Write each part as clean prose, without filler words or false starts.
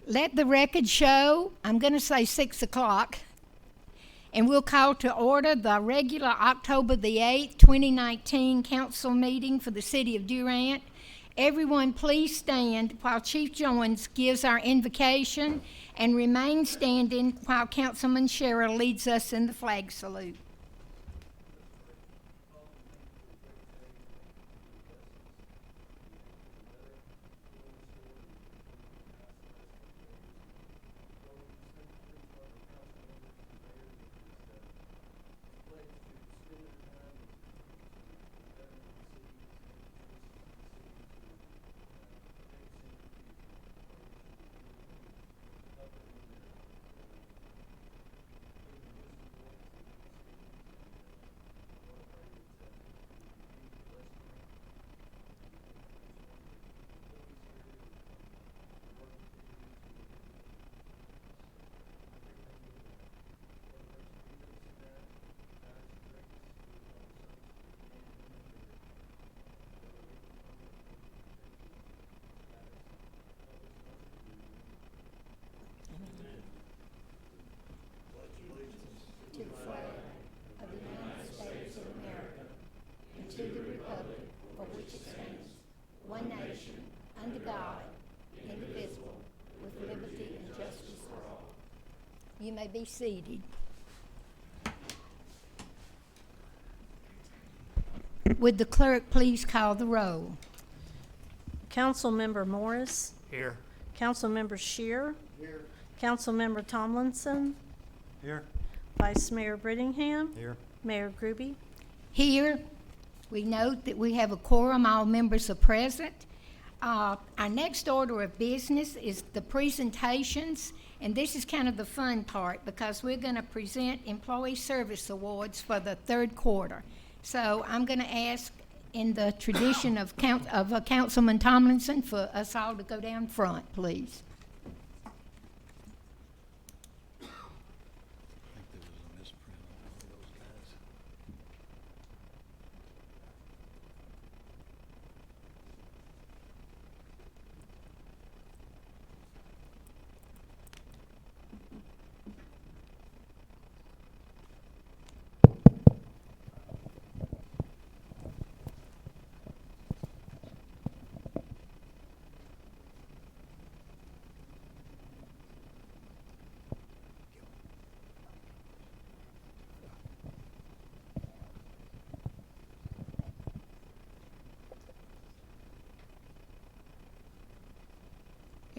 Let the record show, I'm going to say 6 o'clock, and we'll call to order the regular October the 8th, 2019 council meeting for the city of Durant. Everyone please stand while Chief Jones gives our invocation, and remain standing while Councilman Sherrill leads us in the flag salute. You may be seated. Would the clerk please call the roll? Councilmember Morris. Here. Councilmember Shear. Here. Councilmember Tomlinson. Here. Vice Mayor Brittingham. Here. Mayor Groby. Here, we note that we have a quorum, all members are present. Our next order of business is the presentations, and this is kind of the fun part because we're going to present Employee Service Awards for the third quarter. So I'm going to ask, in the tradition of Councilman Tomlinson, for us all to go down front, please.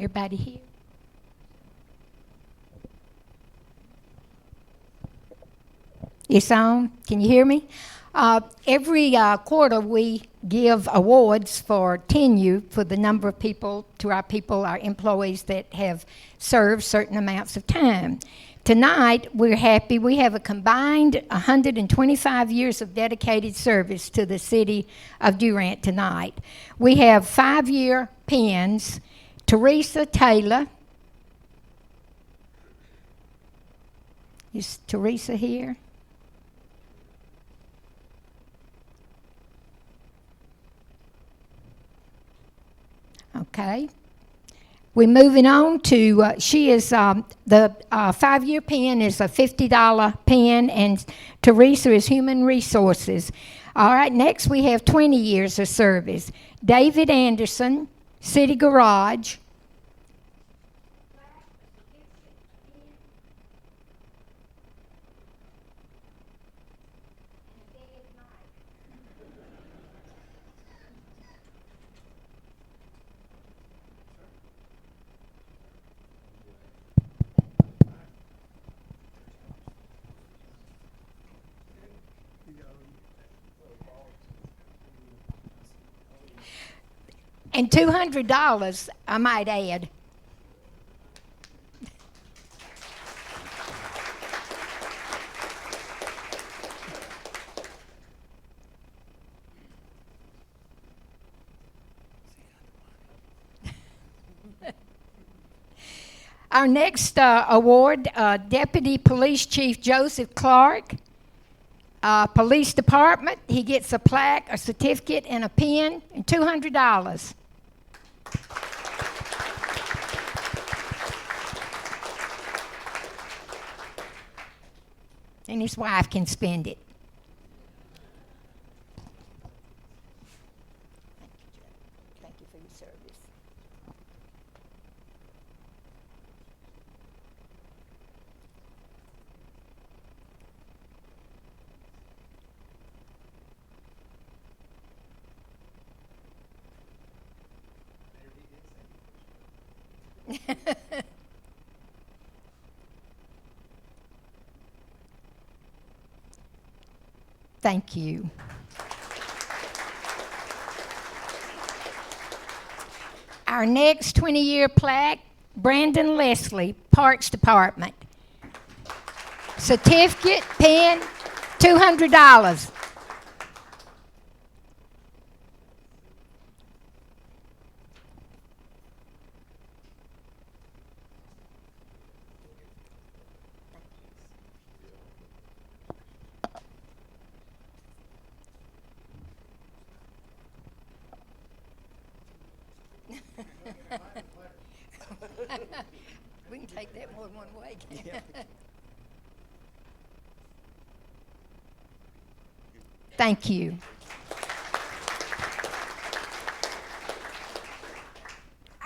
Everybody here? It's on. Can you hear me? Every quarter we give awards for tenure for the number of people, our employees that have served certain amounts of time. Tonight, we're happy we have a combined 125 years of dedicated service to the city of Durant tonight. We have 5-year pins. Teresa Taylor. Is Teresa here? Okay. We're moving on to, she is, the 5-year pen is a $50 pen, and Teresa is Human Resources. All right, next we have 20 years of service. David Anderson, City Garage. And $200, I might add. Our next award, Deputy Police Chief Joseph Clark. Police Department, he gets a plaque, a certificate, and a pen, and $200. and his wife can spend it. Thank you for your service. Thank you. Our next 20-year plaque, Brandon Leslie, Parks Department. Certificate, pen, $200. We can take that more than one way. Thank you.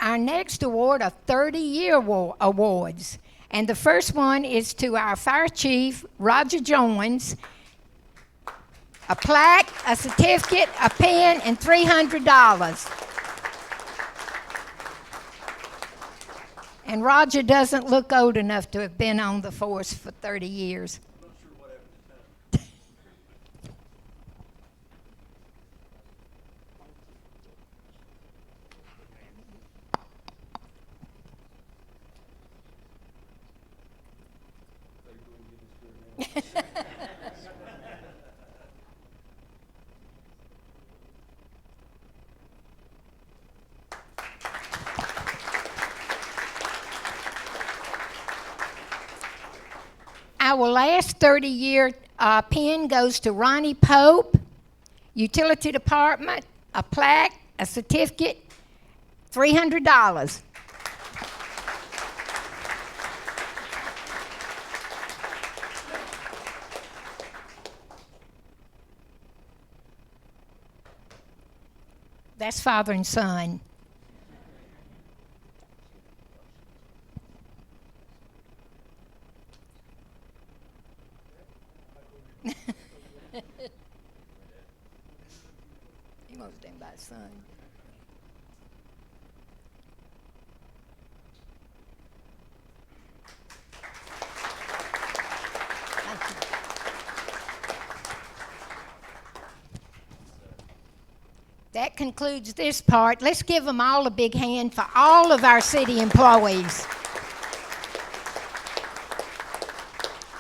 Our next award are 30-year awards. And the first one is to our fire chief, Roger Jones. A plaque, a certificate, a pen, and $300. And Roger doesn't look old enough to have been on the force for 30 years. I'm not sure what happened to time. Our last 30-year pin goes to Ronnie Pope, Utility Department, a plaque, a certificate, $300. That's father and son. He wants to stand by his son. Thank you. That concludes this part. Let's give them all a big hand for all of our city employees.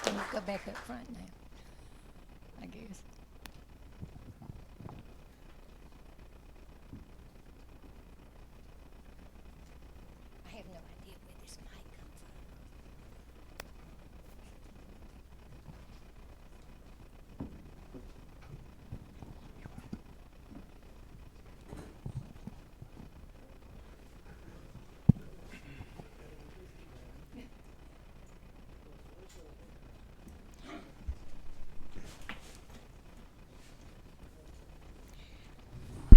Can you go back up front now? I guess. I have no idea where this might come from.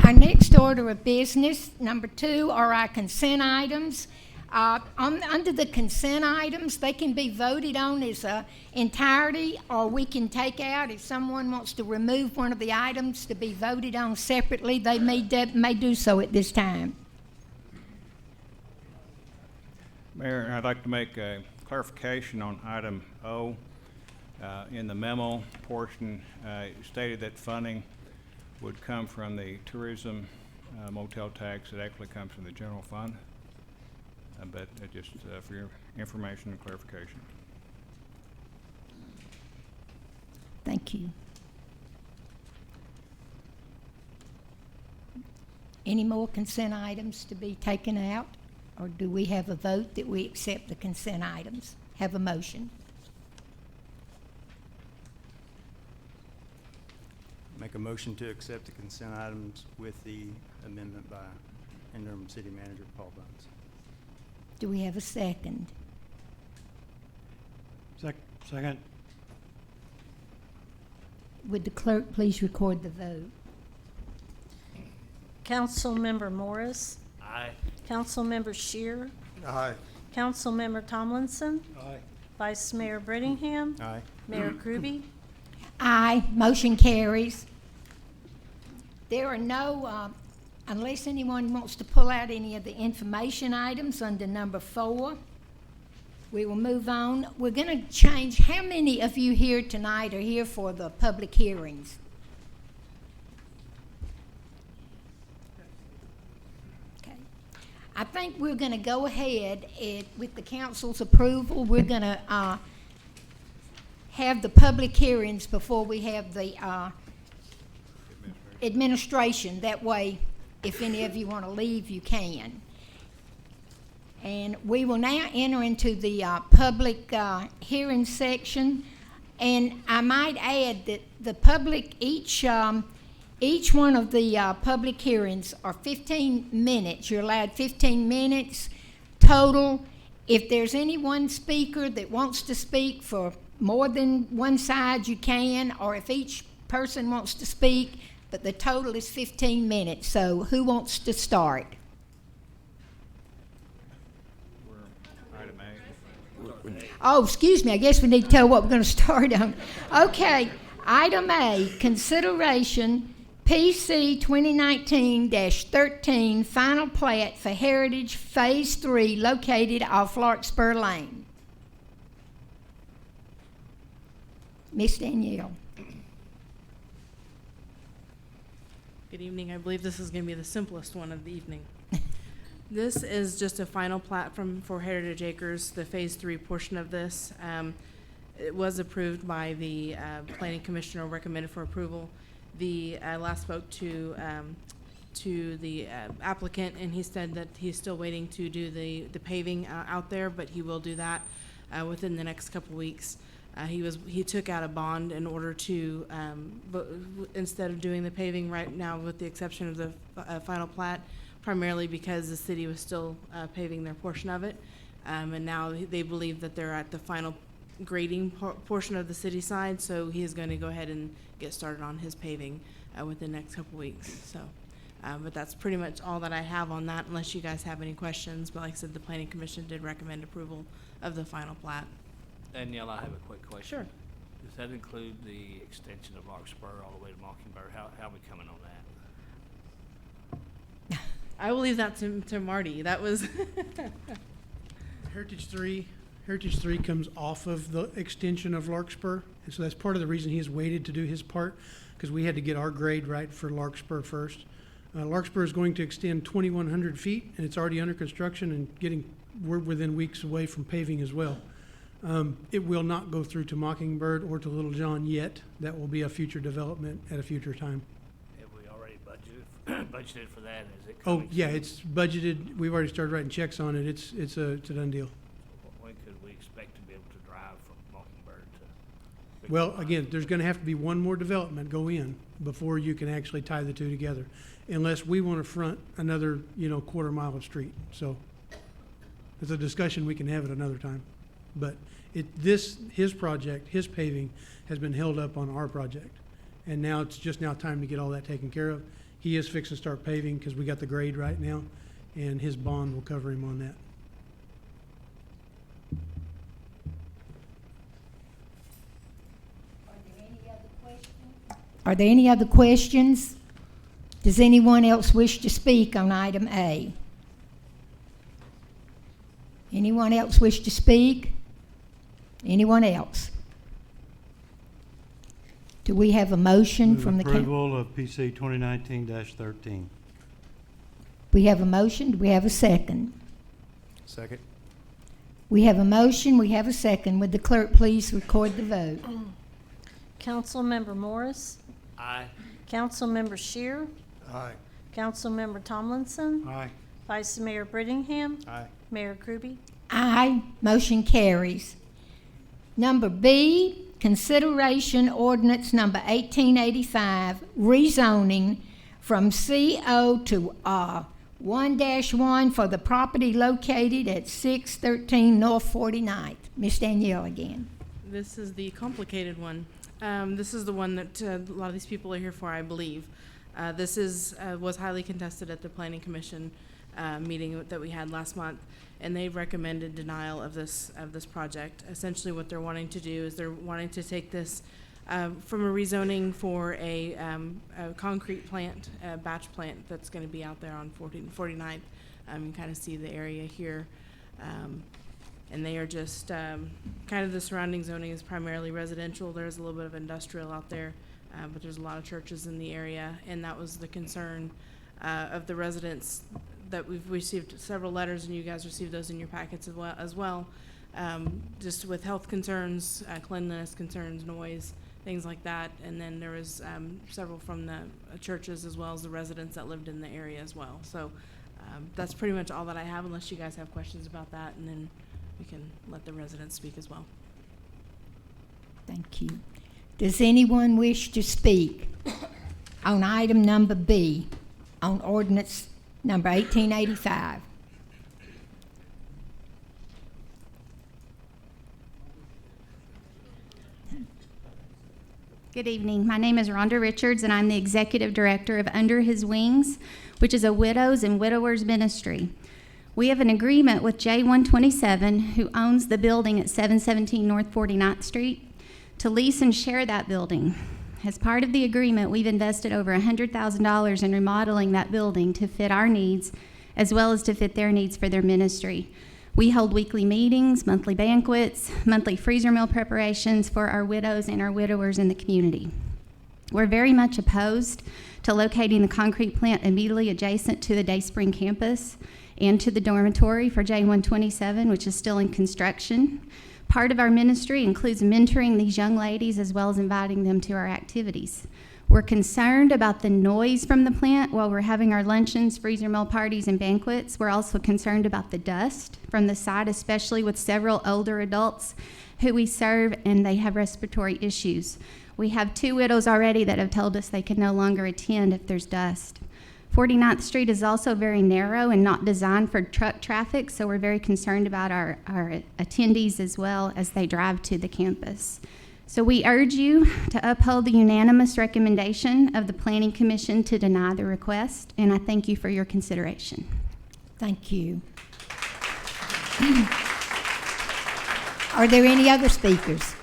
Our next order of business, number 2, are our consent items. Under the consent items, they can be voted on as a entirety, or we can take out, if someone wants to remove one of the items to be voted on separately, they may do so at this time. Mayor, I'd like to make a clarification on item O. In the memo portion, it stated that funding would come from the tourism motel tax. It actually comes from the general fund. But just for your information and clarification. Thank you. Any more consent items to be taken out? Or do we have a vote that we accept the consent items? Have a motion. Make a motion to accept the consent items with the amendment by Interim City Manager Paul Bunce. Do we have a second? Second. Would the clerk please record the vote? Councilmember Morris, Aye. Councilmember Shear, Aye. Councilmember Tomlinson, Aye. Vice Mayor Brittingham, Aye. Mayor Groby. Aye, motion carries. There are no, unless anyone wants to pull out any of the information items under number 4, we will move on. We're going to change, how many of you here tonight are here for the public hearings? Okay. I think we're going to go ahead and, with the council's approval, we're going to have the public hearings before we have the administration. That way, if any of you want to leave, you can. And we will now enter into the public hearing section. And I might add that the public, each one of the public hearings are 15 minutes. You're allowed 15 minutes total. If there's any one speaker that wants to speak for more than one side, you can, or if each person wants to speak, but the total is 15 minutes. So who wants to start? We're item A. Oh, excuse me, I guess we need to tell what we're going to start on. Okay, item A, consideration PC 2019-13 final plat for Heritage Phase 3 located off Larkspur Lane. Miss Danielle. Good evening. I believe this is going to be the simplest one of the evening. This is just a final plat for Heritage Acres, the Phase 3 portion of this. It was approved by the Planning Commission, or recommended for approval. I last spoke to the applicant, and he said that he's still waiting to do the paving out there, but he will do that within the next couple weeks. He took out a bond in order to, instead of doing the paving right now, with the exception of the final plat, primarily because the city was still paving their portion of it. And now they believe that they're at the final grading portion of the city side, so he is going to go ahead and get started on his paving within the next couple weeks. So, but that's pretty much all that I have on that, unless you guys have any questions. But like I said, the Planning Commission did recommend approval of the final plat. Danielle, I have a quick question. Sure. Does that include the extension of Larkspur all the way to Mockingbird? How are we coming on that? I will leave that to Marty. That was Heritage 3 comes off of the extension of Larkspur, and so that's part of the reason he has waited to do his part, because we had to get our grade right for Larkspur first. Larkspur is going to extend 2,100 feet, and it's already under construction, and we're within weeks away from paving as well. It will not go through to Mockingbird or to Little John yet. That will be a future development at a future time. Have we already budgeted for that? Is it Oh, coming yeah, soon? it's budgeted. We've already started writing checks on it. It's a done deal. When could we expect to be able to drive from Mockingbird to? Well, again, there's going to have to be one more development go in before you can actually tie the two together, unless we want to front another, quarter mile of street. So it's a discussion we can have at another time. But his project, his paving, has been held up on our project. And now it's just time to get all that taken care of. He is fixing to start paving because we got the grade right now, and his bond will cover him on that. Are there any other questions? Does anyone else wish to speak on item A? Anyone else wish to speak? Anyone else? Do we have a motion Move from the council? approval of PC 2019-13. We have a motion. Do we have a second? Second. We have a motion. We have a second. Would the clerk please record the vote? Councilmember Morris, Aye. Councilmember Shear, Aye. Councilmember Tomlinson, Aye. Vice Mayor Brittingham, Aye. Mayor Groby. Aye. Motion carries. Number B, consideration ordinance number 1885, rezoning from CO to R1-1 for the property located at 613 North 49th. Miss Danielle again. This is the complicated one. This is the one that a lot of these people are here for, I believe. This was highly contested at the Planning Commission meeting that we had last month, and they've recommended denial of this project. Essentially, what they're wanting to do is they're wanting to take this from a rezoning for a concrete plant, a batch plant that's going to be out there on 49th. You can kind of see the area here. And they are just, kind of the surrounding zoning is primarily residential. There's a little bit of industrial out there, but there's a lot of churches in the area, and that was the concern of the residents that we've received several letters, and you guys received those in your packets as well. Just with health concerns, cleanliness concerns, noise, things like that. And then there was several from the churches as well as the residents that lived in the area as well. So that's pretty much all that I have, unless you guys have questions about that, and then we can let the residents speak as well. Thank you. Does anyone wish to speak on item number B, on ordinance number 1885? Good evening. My name is Rhonda Richards, and I'm the Executive Director of Under His Wings, which is a widows and widowers ministry. We have an agreement with J127, who owns the building at 717 North 49th Street, to lease and share that building. As part of the agreement, we've invested over $100,000 in remodeling that building to fit our needs, as well as to fit their needs for their ministry. We hold weekly meetings, monthly banquets, monthly freezer meal preparations for our widows and our widowers in the community. We're very much opposed to locating the concrete plant immediately adjacent to the Dayspring campus and to the dormitory for J127, which is still in construction. Part of our ministry includes mentoring these young ladies as well as inviting them to our activities. We're concerned about the noise from the plant while we're having our luncheons, freezer meal parties, and banquets. We're also concerned about the dust from the site, especially with several older adults who we serve, and they have respiratory issues. We have 2 widows already that have told us they can no longer attend if there's dust. 49th Street is also very narrow and not designed for truck traffic, so we're very concerned about our attendees as well as they drive to the campus. So we urge you to uphold the unanimous recommendation of the Planning Commission to deny the request, and I thank you for your consideration. Thank you. Are there any other speakers?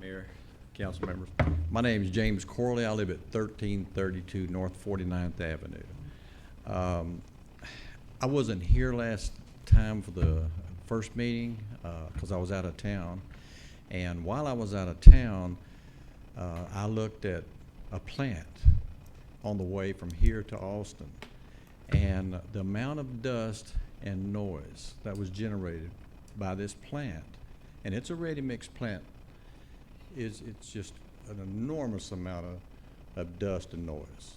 Mayor, council members. My name is James Corley. I live at 1332 North 49th Avenue. I wasn't here last time for the first meeting because I was out of town. And while I was out of town, I looked at a plant on the way from here to Austin. And the amount of dust and noise that was generated by this plant, and it's a ready-mix plant, it's just an enormous amount of dust and noise.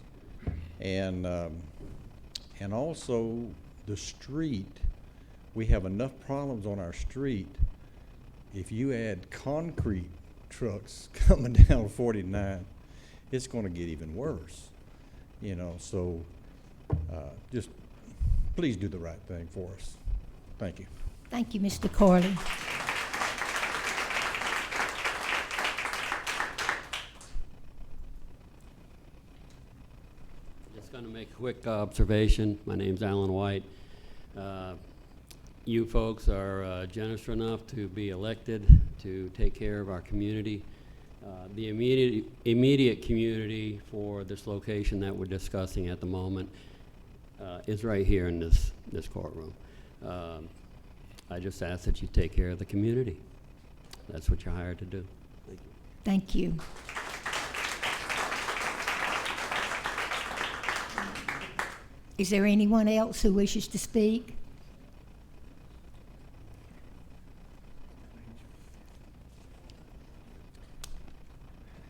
And also the street, we have enough problems on our street. If you add concrete trucks coming down 49, it's going to get even worse. You know, so just please do the right thing for us. Thank you. Thank you, Mr. Corley. Just going to make a quick observation. My name's Alan White. You folks are generous enough to be elected to take care of our community. The immediate community for this location that we're discussing at the moment is right here in this courtroom. I just ask that you take care of the community. That's what you're hired to do. Thank you. Thank you. Is there anyone else who wishes to speak?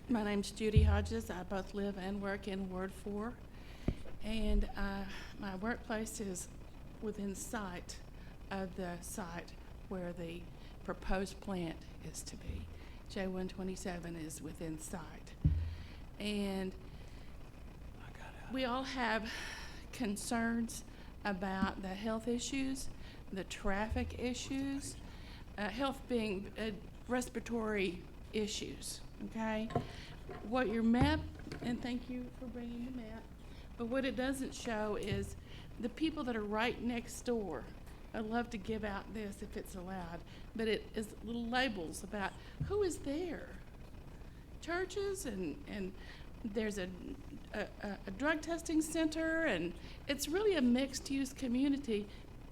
My name's Judy Hodges. I both live and work in Ward 4. And my workplace is within sight of the site where the proposed plant is to be. J127 is within sight. And we all have concerns about the health issues, the traffic issues, health being respiratory issues, okay? What your map, and thank you for bringing the map, but what it doesn't show is the people that are right next door. I'd love to give out this if it's allowed, but it is little labels about who is there. Churches and there's a drug testing center, and it's really a mixed-use community.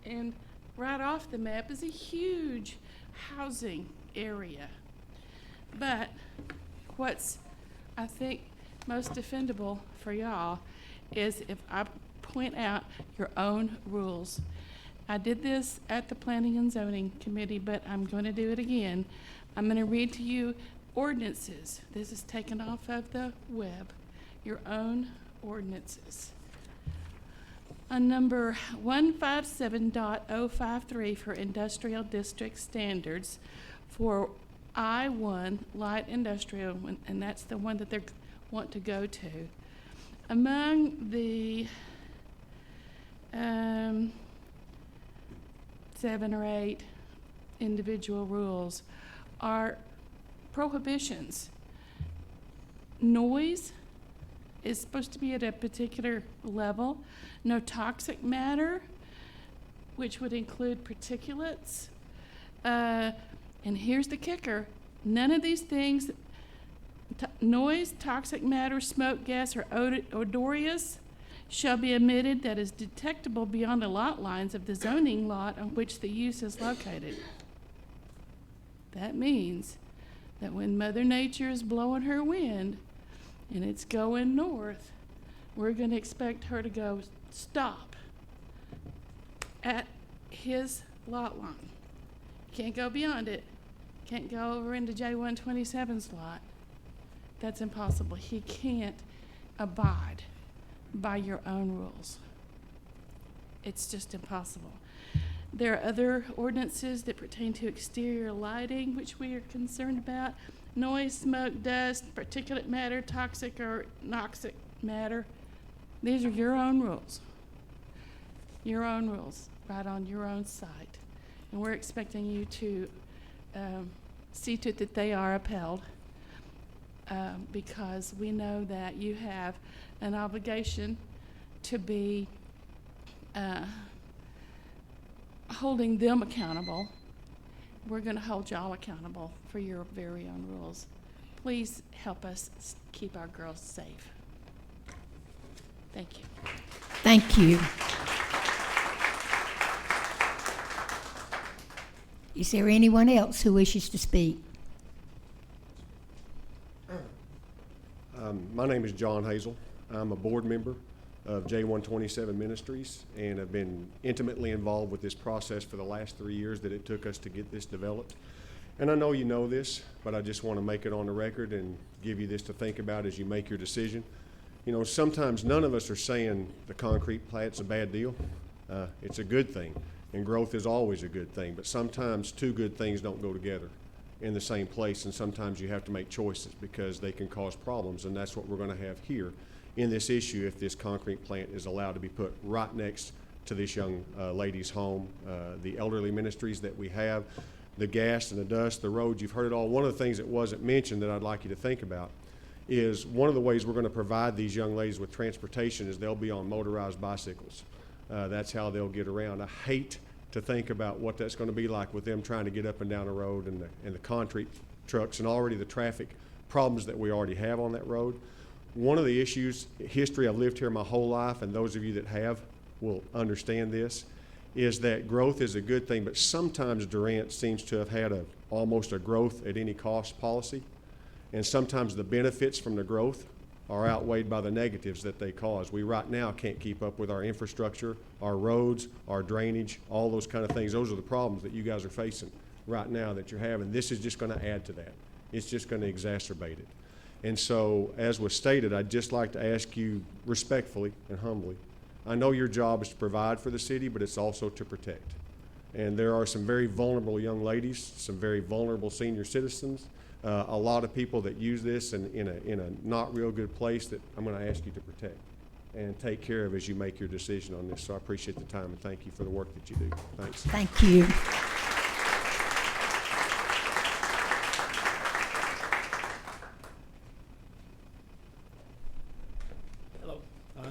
And right off the map is a huge housing area. But what's, I think, most defendable for y'all is if I point out your own rules. I did this at the Planning and Zoning Committee, but I'm going to do it again. I'm going to read to you ordinances. This is taken off of the web. Your own ordinances. On number 157.053 for industrial district standards for I-1 light industrial, and that's the one that they want to go to. Among the 7 or 8 individual rules are prohibitions. Noise is supposed to be at a particular level. No toxic matter, which would include particulates. And here's the kicker. None of these things, noise, toxic matter, smoke, gas, or odorous, shall be emitted that is detectable beyond the lot lines of the zoning lot on which the use is located. That means that when Mother Nature is blowing her wind and it's going north, we're going to expect her to go stop at his lot line. Can't go beyond it. Can't go over into J127's lot. That's impossible. He can't abide by your own rules. It's just impossible. There are other ordinances that pertain to exterior lighting, which we are concerned about. Noise, smoke, dust, particulate matter, toxic or noxic matter. These are your own rules. Your own rules, right on your own site. And we're expecting you to see to it that they are upheld, because we know that you have an obligation to be holding them accountable. We're going to hold y'all accountable for your very own rules. Please help us keep our girls safe. Thank you. Thank you. Is there anyone else who wishes to speak? My name is John Hazel. I'm a board member of J127 Ministries and have been intimately involved with this process for the last 3 years that it took us to get this developed. And I know you know this, but I just want to make it on the record and give you this to think about as you make your decision. You know, sometimes none of us are saying the concrete plant's a bad deal. It's a good thing, and growth is always a good thing, but sometimes two good things don't go together in the same place, and sometimes you have to make choices because they can cause problems, and that's what we're going to have here in this issue if this concrete plant is allowed to be put right next to this young lady's home. The elderly ministries that we have, the gas and the dust, the roads, you've heard it all. One of the things that wasn't mentioned that I'd like you to think about is one of the ways we're going to provide these young ladies with transportation is they'll be on motorized bicycles. That's how they'll get around. I hate to think about what that's going to be like with them trying to get up and down the road and the concrete trucks and already the traffic problems that we already have on that road. One of the issues, history, I've lived here my whole life, and those of you that have will understand this, is that growth is a good thing, but sometimes Durant seems to have had almost a growth at any cost policy, and sometimes the benefits from the growth are outweighed by the negatives that they cause. We right now can't keep up with our infrastructure, our roads, our drainage, all those kind of things. Those are the problems that you guys are facing right now that you're having. This is just going to add to that. It's just going to exacerbate it. And so, as was stated, I'd just like to ask you respectfully and humbly, I know your job is to provide for the city, but it's also to protect. And there are some very vulnerable young ladies, some very vulnerable senior citizens, a lot of people that use this in a not real good place that I'm going to ask you to protect and take care of as you make your decision on this. So I appreciate the time and thank you for the work that you do. Thanks. Thank you.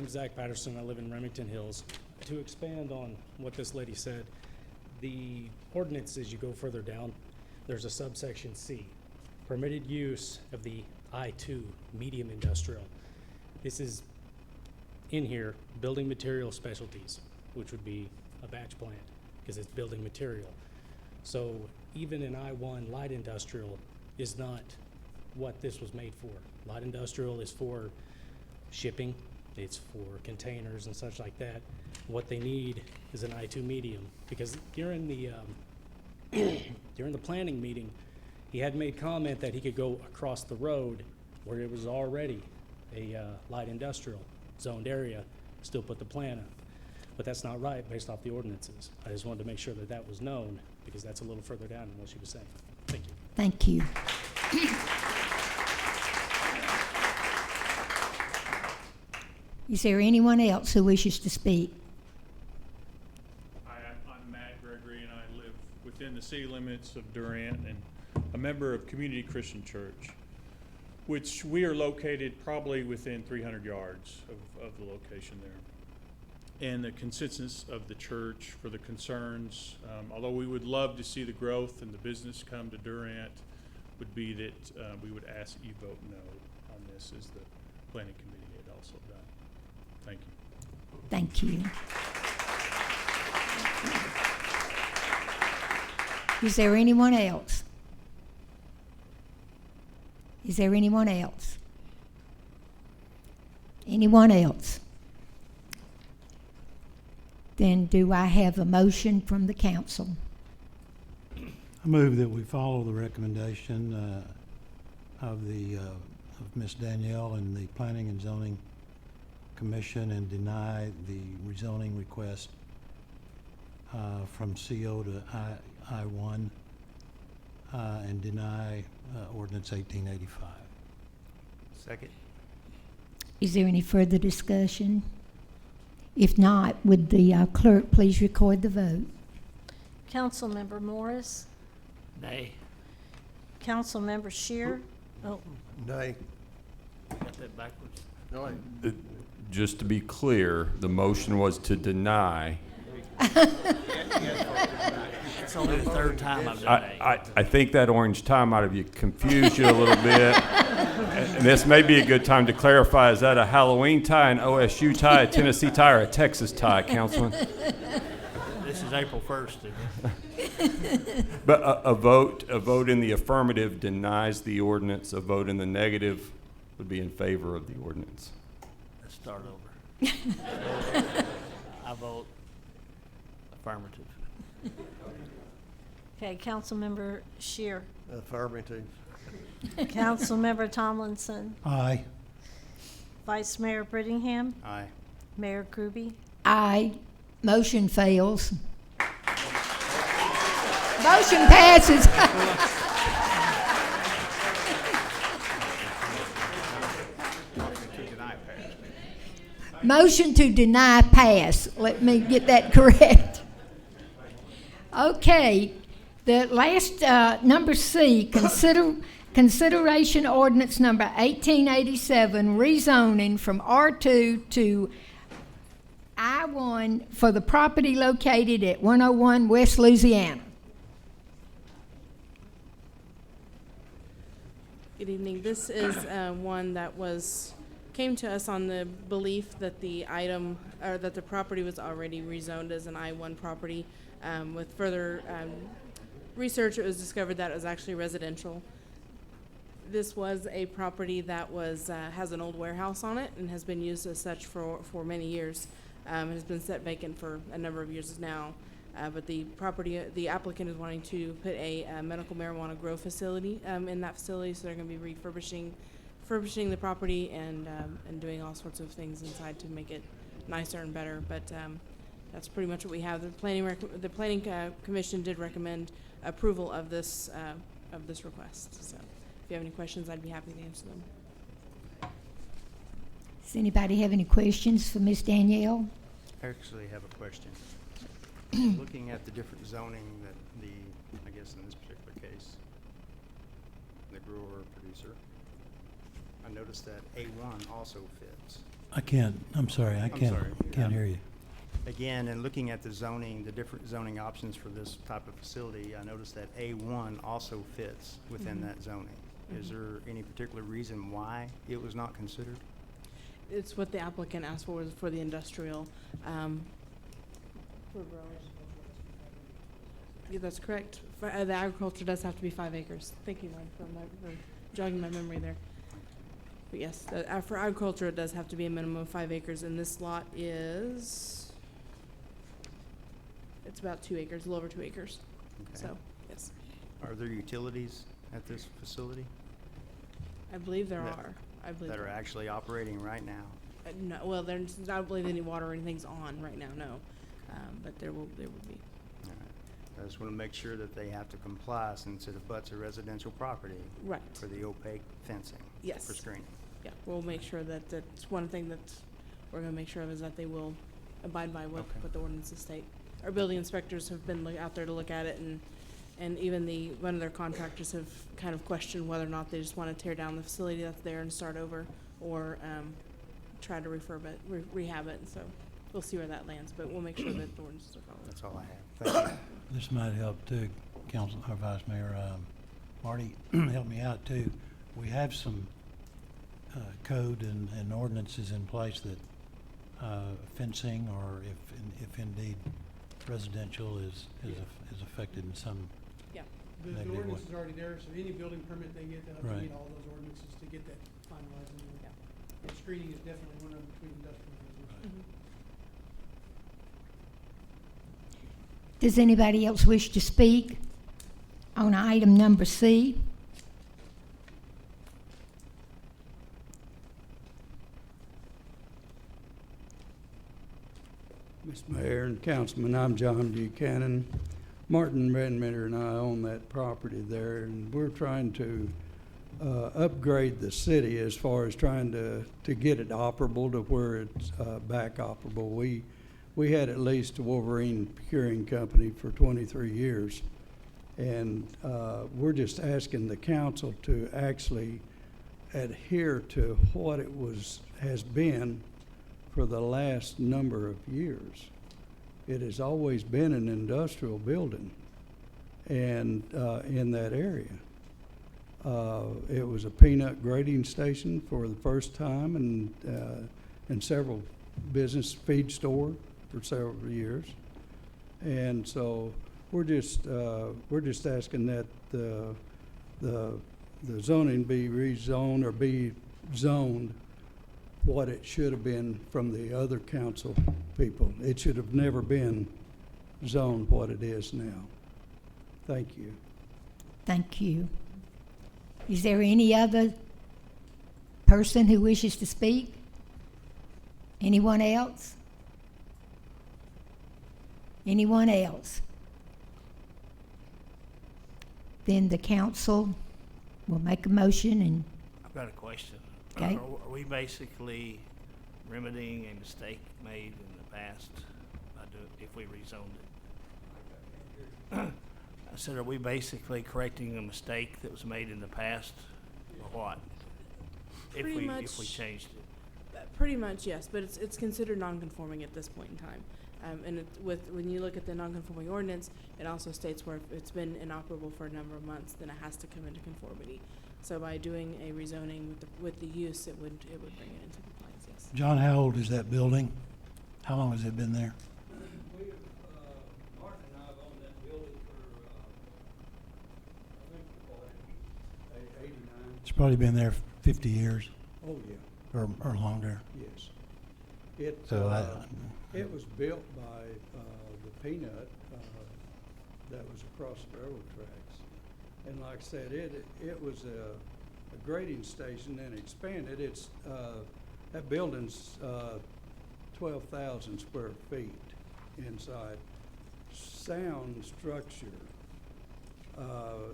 name's Zach Patterson. I live in Remington Hills. To expand on what this lady said, the ordinance, as you go further down, there's a subsection C, permitted use of the I-2 medium industrial. This is in here, building material specialties, which would be a batch plant because it's building material. So even an I-1 light industrial is not what this was made for. Light industrial is for shipping, it's for containers and such like that. What they need is an I-2 medium, because during the during the planning meeting, he had made comment that he could go across the road where it was already a light industrial zoned area, still put the plant up. But that's not right based off the ordinances. I just wanted to make sure that that was known, because that's a little further down than what she was saying. Thank you. Thank you. Is there anyone else who wishes to speak? Hi, I'm Matt Gregory, and I live within the city limits of Durant, and a member of Community Christian Church, which we are located probably within 300 yards of the location there. And the consensus of the church for the concerns, although we would love to see the growth and the business come to Durant, would be that we would ask that you vote no on this, as the planning committee had also done. Thank you. Thank you. Is there anyone else? Is there anyone else? Anyone else? Then do I have a motion from the council? I move that we follow the recommendation of Ms. Danielle and the Planning and Zoning Commission and deny the rezoning request from CO to I-1 and deny ordinance 1885. Second. Is there any further discussion? If not, would the clerk please record the vote? Councilmember Morris, Nay. Councilmember Shear, Nay. Got that backwards. Just to be clear, the motion was to deny. It's only the third time I've done that. I think that orange tie might have confused you a little bit. And this may be a good time to clarify, is that a Halloween tie, an OSU tie, a Tennessee tie, or a Texas tie, Councilman? This is April 1st. Isn't it? But a vote in the affirmative denies the ordinance. A vote in the negative would be in favor of the ordinance. Let's start over. I vote affirmative. okay, Councilmember Shear, Affirmative. Councilmember Tomlinson, Aye. Vice Mayor Brittingham, Aye. Mayor Groby. Aye. Motion fails. Motion passes. Motion to deny pass. Let me get that correct. Okay, the last, number C, consideration ordinance number 1887, rezoning from R2 to I-1 for the property located at 101 West Louisiana. Good evening. This is one that came to us on the belief that the item, or that the property was already rezoned as an I-1 property. With further research, it was discovered that it was actually residential. This was a property that has an old warehouse on it and has been used as such for many years. It has been set vacant for a number of years now. But the applicant is wanting to put a medical marijuana grow facility in that facility, so they're going to be refurbishing the property and doing all sorts of things inside to make it nicer and better. But that's pretty much what we have. The planning commission did recommend approval of this request. So if you have any questions, I'd be happy to answer them. Does anybody have any questions for Ms. Danielle? I actually have a question. Looking at the different zoning that I guess in this particular case, the grower producer, I noticed that A1 also fits. I can't, I'm sorry, I can't sorry. hear you. Again, in looking at the zoning, the different zoning options for this type of facility, I noticed that A1 also fits within that zoning. Is there any particular reason why it was not considered? It's what the applicant asked for, was for the industrial, for growers. Yeah, that's correct. For, the agriculture does have to be 5 acres. Thank you, Mike, for jogging my memory there. But yes, for agriculture, it does have to be a minimum of 5 acres, and this lot is, it's about 2 acres, a little over 2 acres. Okay. So, yes, Are there utilities at this facility I believe there That- are. I believe that are there actually operating right now? No, well, there's, I don't believe any water or anything's on right now, no. But there will be. All right. I just want to make sure that they have to comply since it abuts a residential property. Right. For the opaque fencing. Yes. For screening. Yeah, we'll make sure that, that's one thing that we're gonna make sure of, is that they will abide by what, Okay. what the ordinances state. Our building inspectors have been out there to look at it, and even one of their contractors have kind of questioned whether or not they just wanna tear down the facility that's there and start over, or, try to rehab it, so we'll see where that lands, but we'll make sure that the ordinances are followed. That's all I have. Thank you. This might help too, Council, or Vice Mayor, Marty, help me out too. We have some, code and ordinances in place that, fencing, or if indeed residential is affected in some, Yeah. The Maybe what- ordinance is already there, so any building permit they get, they'll have to Right. meet all those ordinances to get that finalized. Yeah. And screening is definitely one of them between industrial and residential. Does anybody else wish to speak on item number C? Mr. Mayor and Councilman, I'm John Buchanan. Martin Redmitter and I own that property there, and we're trying to upgrade the city as far as trying to get it operable to where it's back operable. We had at least a Wolverine Curing Company for 23 years, and we're just asking the council to actually adhere to what it has been for the last number of years. It has always been an industrial building, and in that area. It was a peanut grading station for the first time, and several business feed store for several years. And so we're just asking that the zoning be rezoned or be zoned what it should have been from the other council people. It should have never been zoned what it is now. Thank you. Thank you. Is there any other person who wishes to speak? Anyone else? Anyone else? Then the council will make a motion and, I've got a question. Okay. Are we basically remedying a mistake made in the past if we rezoned it? I said, are we basically correcting a mistake that was made in the past, or what? If Pretty we much. changed it? Pretty much, yes, but it's considered non-conforming at this point in time. And when you look at the non-conforming ordinance, it also states where if it's been inoperable for a number of months, then it has to come into conformity. So by doing a rezoning with the use, it would bring it into compliance, yes. John, how old is that building? How long has it been there? Martin and I have owned that building for, I think, 89. It's probably been there 50 years Oh, yeah. or longer. Yes. It, So it was built by the Peanut that was across the railroad tracks. And like I said, it was a grading station and expanded. It's, that building's 12,000 square feet inside. Sound structure,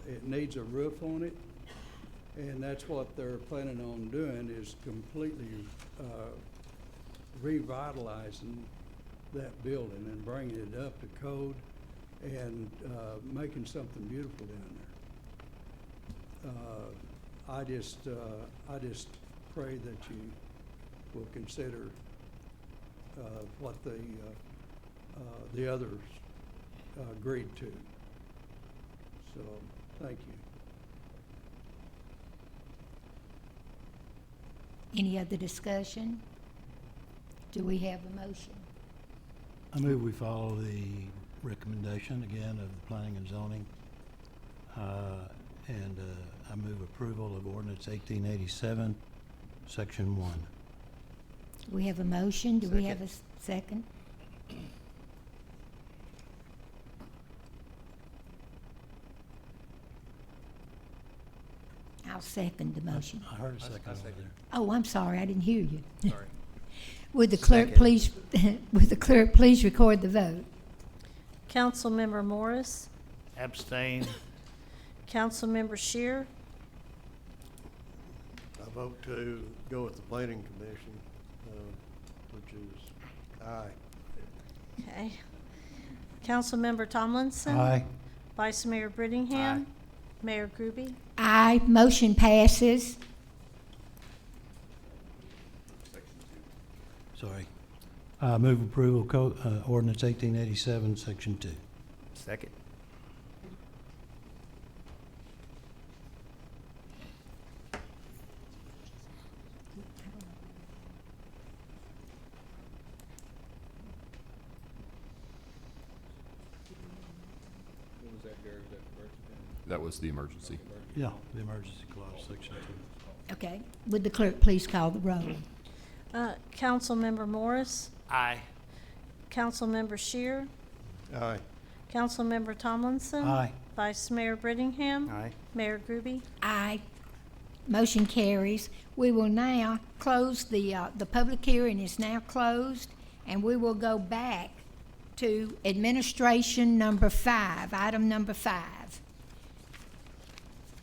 it needs a roof on it. And that's what they're planning on doing, is completely revitalizing that building and bringing it up to code and making something beautiful down there. I just pray that will consider what the others agreed to. So, thank you. Any other discussion? Do we have a motion? I move we follow the recommendation again of the planning and zoning. And I move approval of ordinance 1887, section 1. We have a motion. Do we have a second? I'll second the motion. I heard a second over there. Oh, I'm sorry, I didn't hear you. Sorry. Would the clerk Second. please, would the clerk please record the vote? Councilmember Morris, Abstain. Councilmember Shear, I vote to go with the planning commission, which is aye. okay. Councilmember Tomlinson. Aye. Vice Mayor Brittingham. Mayor Groby. Aye, motion passes. Sorry. Move approval, ordinance 1887, section 2. Second. That was the emergency. Yeah, the emergency clause, section 2. Okay, would the clerk please call the roll? Councilmember Morris, Aye. Councilmember Shear, Aye. Councilmember Tomlinson. Aye. Vice Mayor Brittingham. Aye. Mayor Groby. Aye. Motion carries. We will now close the public hearing is now closed, and we will go back to administration number 5, item number 5.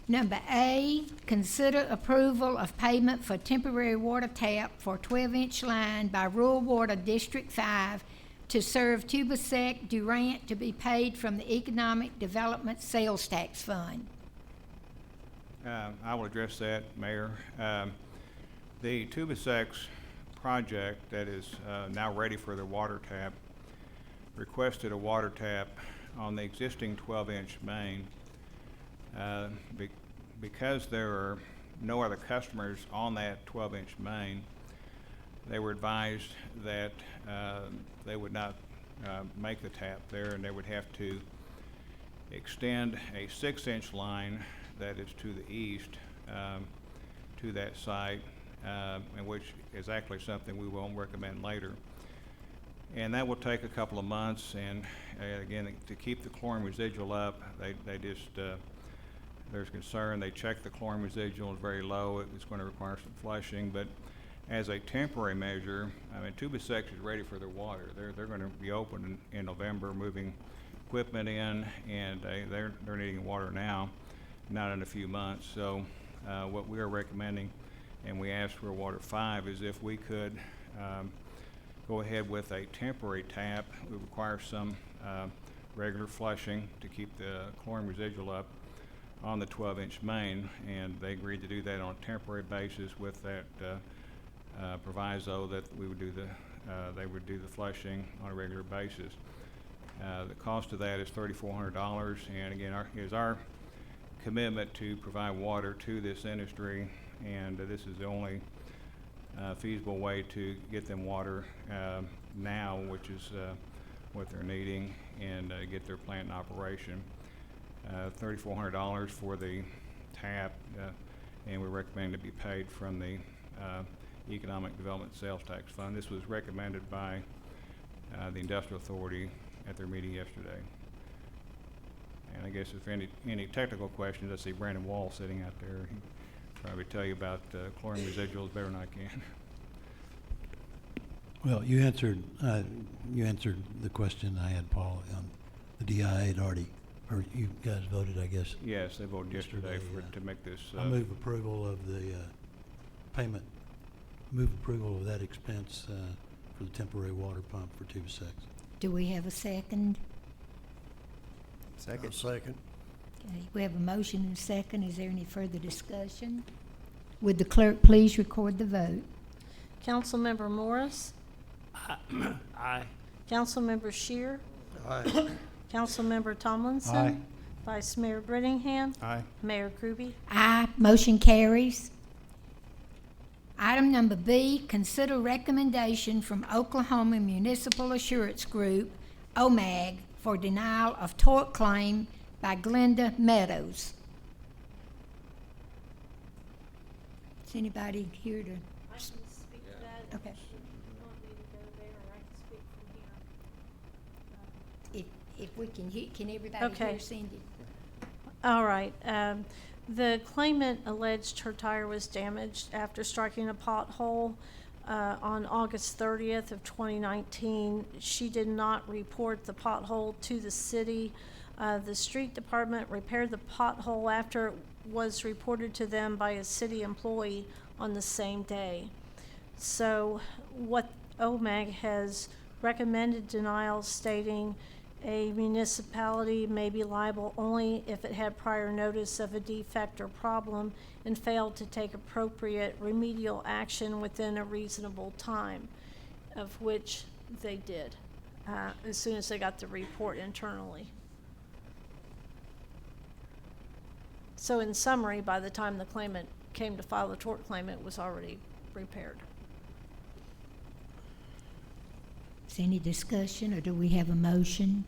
Number A, consider approval of payment for temporary water tap for 12-inch line by Rural Water District 5 to serve Tubasek Durant to be paid from the Economic Development Sales Tax Fund. I will address that, Mayor. The Tubasex project that is now ready for the water tap requested a water tap on the existing 12-inch main. Because there are no other customers on that 12-inch main, they were advised that they would not make the tap there, and they would have to extend a 6-inch line that is to the east to that site, and which is actually something we will recommend later. And that will take a couple of months, and again, to keep the chlorine residual up, they just, there's concern. They check the chlorine residual is very low. It's going to require some flushing, but as a temporary measure, I mean, Tubasek is ready for their water. They're going to be open in November, moving equipment in, and they're needing water now, not in a few months. So what we are recommending, and we asked for Water 5, is if we could go ahead with a temporary tap. We require some regular flushing to keep the chlorine residual up on the 12-inch main, and they agreed to do that on a temporary basis with that proviso that we would do they would do the flushing on a regular basis. The cost of that is $3,400, and again, our commitment to provide water to this industry, and this is the only feasible way to get them water now, which is what they're needing, and get their plant in operation. $3,400 for the tap, and we recommend it be paid from the Economic Development Sales Tax Fund. This was recommended by the Industrial Authority at their meeting yesterday. And I guess if any technical questions, I see Brandon Wall sitting out there. He'll probably tell you about chlorine residuals better than I can. Well, you answered the question I had, Paul, on the DIA had already, or you guys voted, I guess. Yes, they voted yesterday to make this. I move approval of the payment, move approval of that expense for the temporary water pump for Tubasek. Do we have a second? Second. Second. Okay, we have a motion and a second. Is there any further discussion? Would the clerk please record the vote? Councilmember Morris, Aye. Councilmember Shear, Aye. Councilmember Tomlinson. Aye. Vice Mayor Brittingham. Aye. Mayor Groby. Aye, motion carries. Item number B, consider recommendation from Oklahoma Municipal Assurance Group, OMAG, for denial of tort claim by Glenda Meadows. Is anybody here to? I can speak to that. Okay. You want me to go there, or I can speak from here? If we can hear, can everybody Okay. hear Cindy? All right. The claimant alleged her tire was damaged after striking a pothole on August 30th of 2019. She did not report the pothole to the city. The street department repaired the pothole after it was reported to them by a city employee on the same day. So what OMAG has recommended denial, stating a municipality may be liable only if it had prior notice of a defect or problem and failed to take appropriate remedial action within a reasonable time, of which they did, as soon as they got the report internally. So in summary, by the time the claimant came to file the tort claim, it was already repaired. Is there any discussion, or do we have a motion?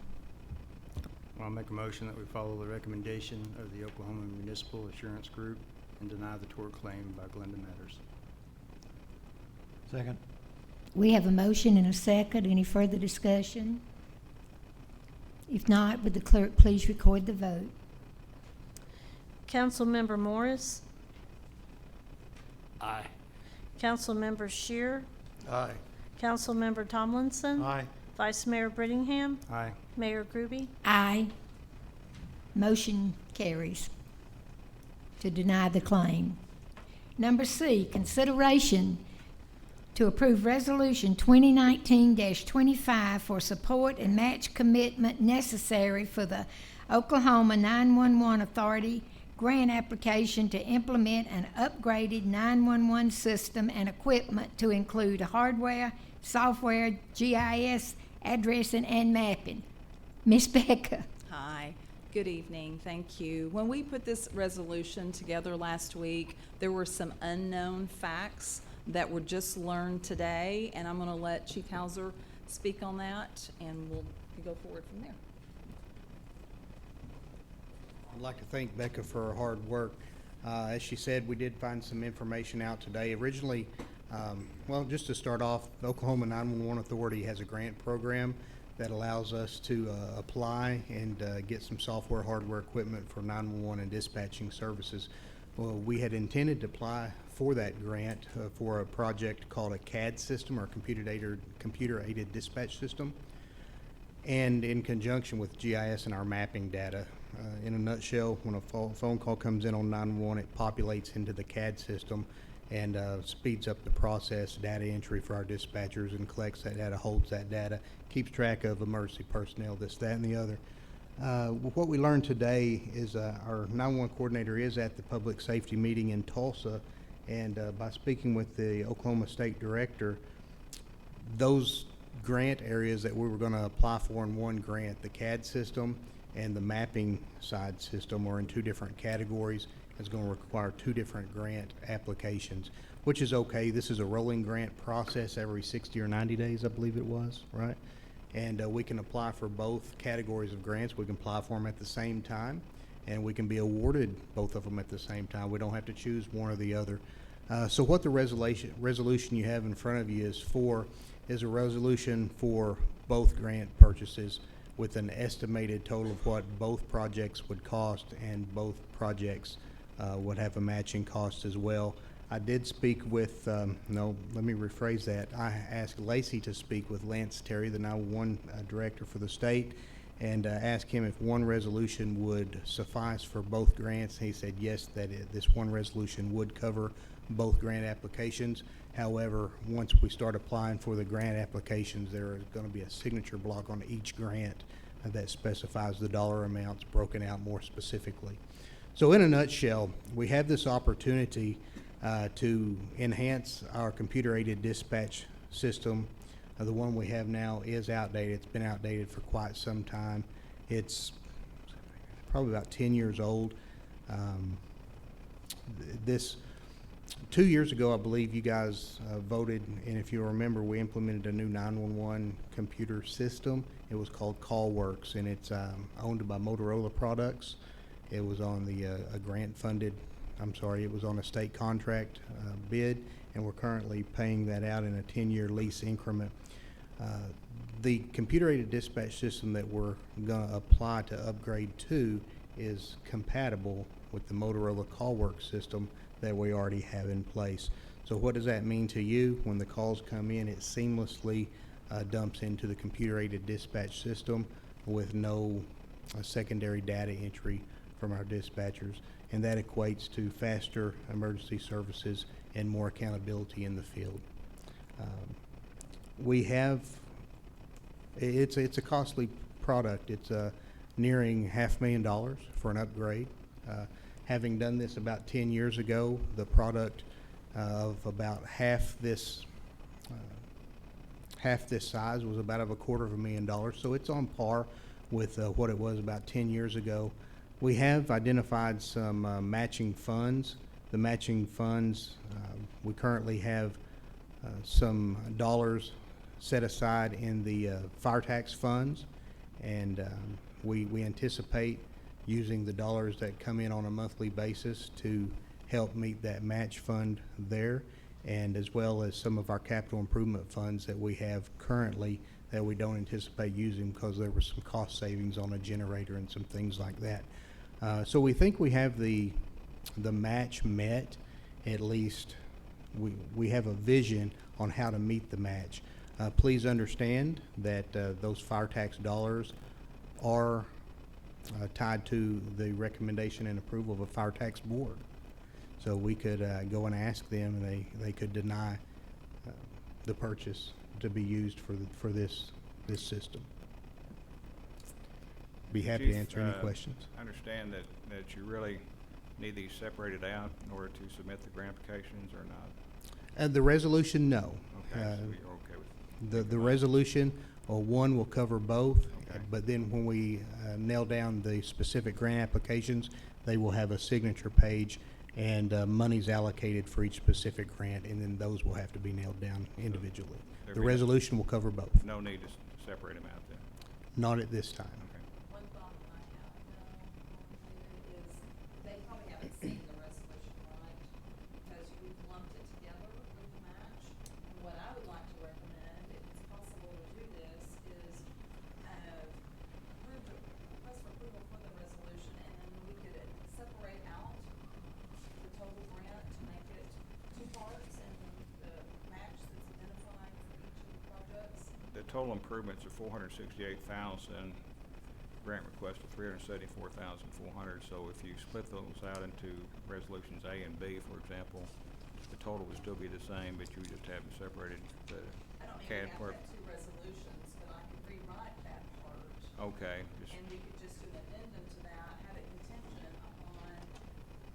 I'll make a motion that we follow the recommendation of the Oklahoma Municipal Assurance Group and deny the tort claim by Glenda Matters. Second. We have a motion and a second. Any further discussion? If not, would the clerk please record the vote? Councilmember Morris, Aye. Councilmember Shear, Aye. Councilmember Tomlinson. Aye. Vice Mayor Brittingham. Aye. Mayor Groby. Aye. Motion carries to deny the claim. Number C, consideration to approve Resolution 2019-25 for support and match commitment necessary for the Oklahoma 911 Authority grant application to implement an upgraded 911 system and equipment to include hardware, software, GIS, addressing, and mapping. Ms. Becca. Hi, good evening, thank you. When we put this resolution together last week, there were some unknown facts that were just learned today, and I'm gonna let Chief Hauser speak on that, and we'll go forward from there. I'd like to thank Becca for her hard work. As she said, we did find some information out today. Originally, well, just to start off, the Oklahoma 911 Authority has a grant program that allows us to apply and get some software, hardware, equipment for 911 and dispatching services. Well, we had intended to apply for that grant for a project called a CAD system, or computer-aided dispatch system, and in conjunction with GIS and our mapping data. In a nutshell, when a phone call comes in on 911, it populates into the CAD system and speeds up the process, data entry for our dispatchers, and collects that data, holds that data, keeps track of emergency personnel, this, that, and the other. What we learned today is our 911 coordinator is at the public safety meeting in Tulsa, and by speaking with the Oklahoma State Director, those grant areas that we were going to apply for in one grant, the CAD system and the mapping side system, are in two different categories. It's going to require two different grant applications, which is okay. This is a rolling grant process every 60 or 90 days, I believe it was, right? And we can apply for both categories of grants. We can apply for them at the same time, and we can be awarded both of them at the same time. We don't have to choose one or the other. So what the resolution you have in front of you is a resolution for both grant purchases, with an estimated total of what both projects would cost, and both projects would have a matching cost as well. I did speak with, no, let me rephrase that. I asked Lacey to speak with Lance Terry, the 911 director for the state, and asked him if one resolution would suffice for both grants. He said yes, that this one resolution would cover both grant applications. However, once we start applying for the grant applications, there is going to be a signature block on each grant that specifies the dollar amounts broken out more specifically. So in a nutshell, we have this opportunity to enhance our computer-aided dispatch system. The one we have now is outdated. It's been outdated for quite some time. It's probably about 10 years old. This 2 years ago, I believe you guys voted, and if you remember, we implemented a new 911 computer system. It was called CallWorks, and it's owned by Motorola Products. It was on the it was on a state contract bid, and we're currently paying that out in a 10-year lease increment. The computer-aided dispatch system that we're going to apply to upgrade to is compatible with the Motorola CallWorks system that we already have in place. So what does that mean to you? When the calls come in, it seamlessly dumps into the computer-aided dispatch system with no secondary data entry from our dispatchers, and that equates to faster emergency services and more accountability in the field. It's a costly product. It's nearing $500,000 for an upgrade. Having done this about 10 years ago, the product of about half this size was about $250,000, so it's on par with what it was about 10 years ago. We have identified some matching funds. The matching funds, we currently have some dollars set aside in the fire tax funds, and we anticipate using the dollars that come in on a monthly basis to help meet that match fund there, and as well as some of our capital improvement funds that we have currently that we don't anticipate using because there were some cost savings on a generator and some things like that. So we think we have the match met. At least we have a vision on how to meet the match. Please understand that those fire tax dollars are tied to the recommendation and approval of a fire tax board. So we could go and ask them, and they could deny the purchase to be used for this system. Be happy to Chief, answer any questions. I understand that you really need these separated out in order to submit the grant applications or not? The resolution, no. Okay, so you're okay with The resolution, one will cover both, Okay. but then when we nail down the specific grant applications, they will have a signature page and monies allocated for each specific grant, and then those will have to be nailed down individually. There The be resolution will cover both. no need to separate them out then? Not at this time. Okay. One thought I have, though, is they probably haven't seen the resolution, right? Because we've lumped it together with the match. And what I would like to recommend, if it's possible to do this, is request for approval for the resolution, and then we could separate out the total grant to make it two parts, and the match that's identified for each of the projects. The total improvements are $468,000, grant request of $374,400. So if you split those out into resolutions A and B, for example, the total would still be the same, but you just have them separated. The I don't CAD need to part. have two resolutions, but I could rewrite that part. Okay. And we could just do an addendum to that, have it contingent upon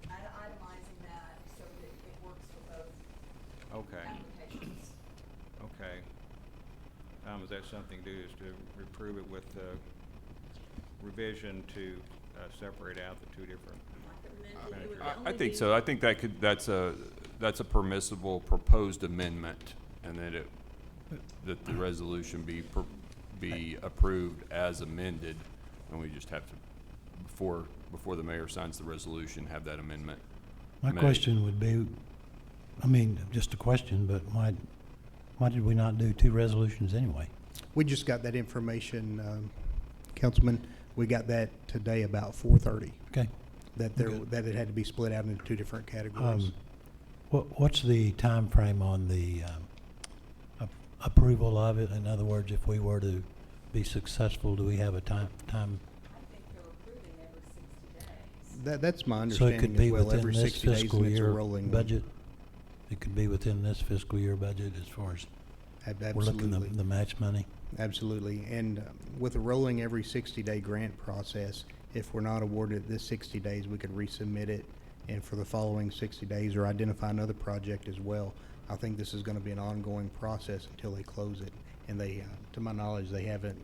itemizing that so that it works for both Okay. applications. Okay. Is that something to do, is to approve it with revision to separate out the two different expenditures? I think so. I think that's a permissible proposed amendment, and that the resolution be approved as amended, and we just have to, before the mayor signs the resolution, have that amendment My made. question would be, I mean, just a question, but why did we not do two resolutions anyway? We just got that information, Councilman. We got that today about 4:30. Okay. That it had to be split out into two different categories. What's the time frame on the approval of it? In other words, if we were to be successful, do we have a time? I think they're approving every 60 days. That's my So it understanding could as be well. within Every this 60 days, fiscal and it's a year rolling one. budget? It could be within this fiscal year budget as far as we're looking Absolutely. at the match money? Absolutely. And with a rolling every 60-day grant process, if we're not awarded this 60 days, we could resubmit it and for the following 60 days, or identify another project as well. I think this is going to be an ongoing process until they close it. And they, to my knowledge, they haven't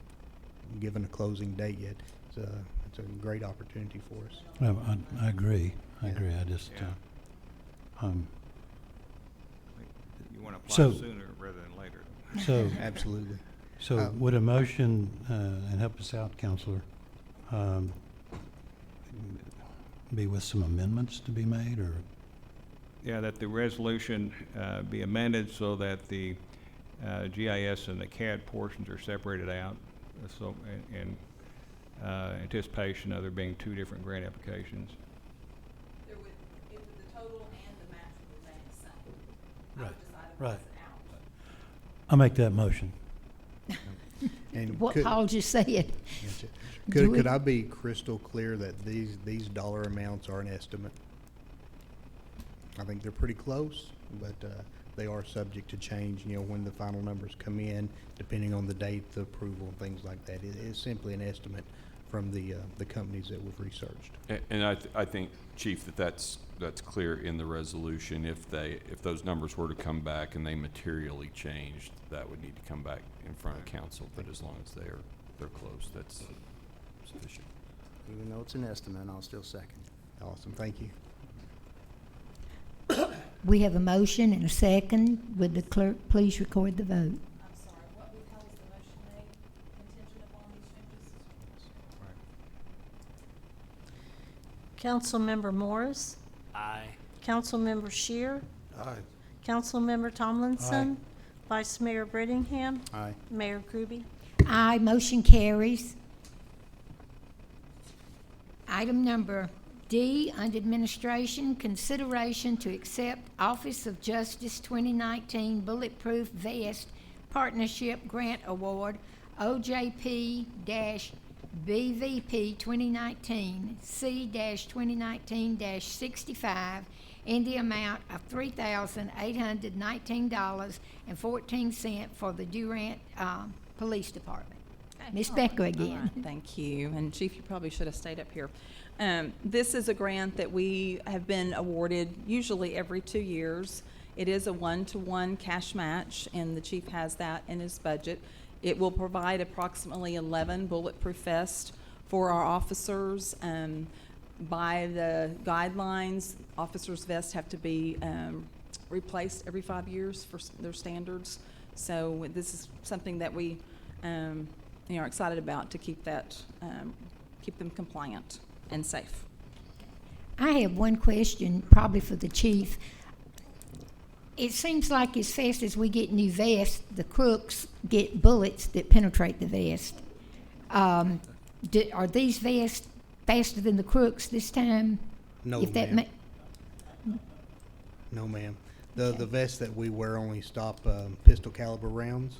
given a closing date yet. It's a great opportunity for us. Well, I agree. I Yeah. agree. I just, You want to apply So- sooner rather than later. so. Absolutely. So would a motion, and help us out, Counselor, be with some amendments to be made, or? Yeah, that the resolution be amended so that the GIS and the CAD portions are separated out. So, in anticipation of there being two different grant applications. There would, if the total and the match would remain the same. Right, I would just right. itemize it out. I'll make that motion. And What could- Paul just said. Gotcha. Do we- Could I be crystal clear that these dollar amounts are an estimate? I think they're pretty close, but they are subject to change, when the final numbers come in, depending on the date, the approval, and things like that. It is simply an estimate from the companies that we've researched. And I think, Chief, that's clear in the resolution. If those numbers were to come back and they materially changed, that would need to come back in front of council. But as long as they're close, that's sufficient. Even though it's an estimate, I'll still second. Awesome, thank you. We have a motion and a second. Would the clerk please record the vote? I'm sorry, how was the motion made contingent upon these changes? Councilmember Morris, Aye. Councilmember Shear, Aye. Councilmember Tomlinson, Vice Mayor Brittingham, Aye. Mayor Kuby. Aye, motion carries. Item number D, under administration, consideration to accept Office of Justice 2019 Bulletproof Vest Partnership Grant Award, OJP-BVP 2019, C-2019-65, in the amount of $3,819.14 for the Durant Police Department. Ms. Becker All again. right, thank you. And Chief, you probably should have stayed up here. This is a grant that we have been awarded usually every 2 years. It is a one-to-one cash match, and the chief has that in his budget. It will provide approximately 11 bulletproof vests for our officers. By the guidelines, officers' vests have to be replaced every 5 years for their standards. So this is something that we are excited about to keep that, keep them compliant and safe. I have one question, probably for the chief. It seems like as fast as we get new vests, the crooks get bullets that penetrate the vest. Are these vests faster than the crooks this time? No, If that ma'am. No, ma'am. The vests that we wear only stop pistol caliber rounds.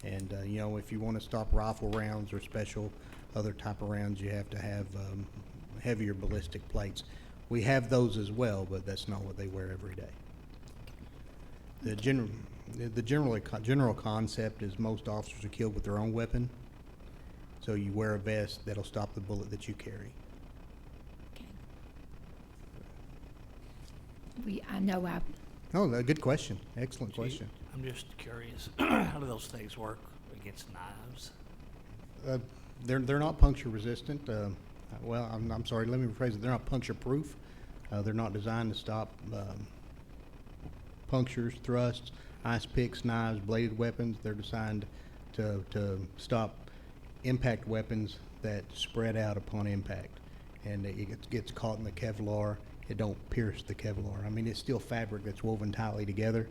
And, if you want to stop rifle rounds or special other type of rounds, you have to have heavier ballistic plates. We have those as well, but that's not what they wear every day. The general concept is most officers are killed with their own weapon. So you wear a vest that'll stop the bullet that you carry. Oh, good question. Excellent question. I'm just curious, how do those things work against knives? They're not puncture resistant. Well, I'm sorry, let me rephrase it. They're not puncture proof. They're not designed to stop punctures, thrusts, ice picks, knives, bladed weapons. They're designed to stop impact weapons that spread out upon impact. And it gets caught in the Kevlar. It don't pierce the Kevlar. I mean, it's still fabric that's woven tightly together.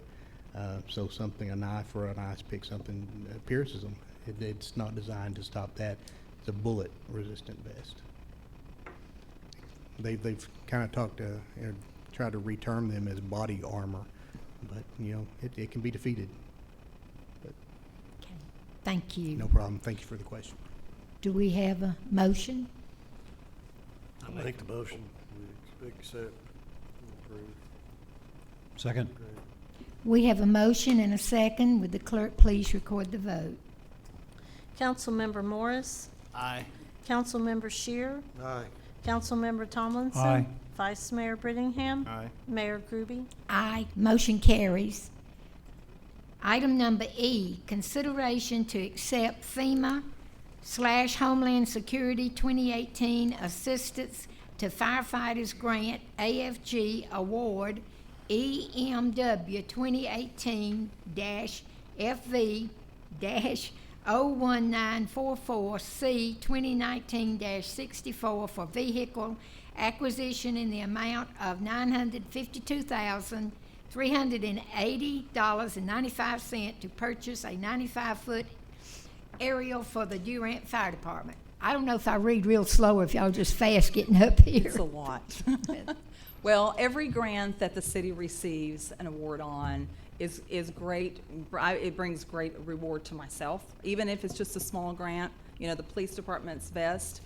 So a knife or an ice pick, something pierces them. It's not designed to stop that. It's a bullet resistant vest. They've kind of tried to reterm them as body armor, but it can be defeated. But Thank you. no problem. Thank you for the question. Do we have a motion? I make the motion. We accept and approve. Second? We have a motion and a second. Would the clerk please record the vote? Councilmember Morris, Aye. Councilmember Shear, Aye. Councilmember Tomlinson. Aye. Vice Mayor Brittingham. Aye. Mayor Groby. Aye. Motion carries. Item number E, consideration to accept FEMA/Homeland Security 2018 Assistance to Firefighters Grant AFG Award EMW 2018-FV-01944C 2019-64 for vehicle acquisition in the amount of $952,380.95 to purchase a 95-foot aerial for the Durant Fire Department. I don't know if I read real slow or if y'all just fast getting up here. It's a lot. Well, every grant that the city receives an award on is great. It brings great reward to myself, even if it's just a small grant. You know, the police department's vest,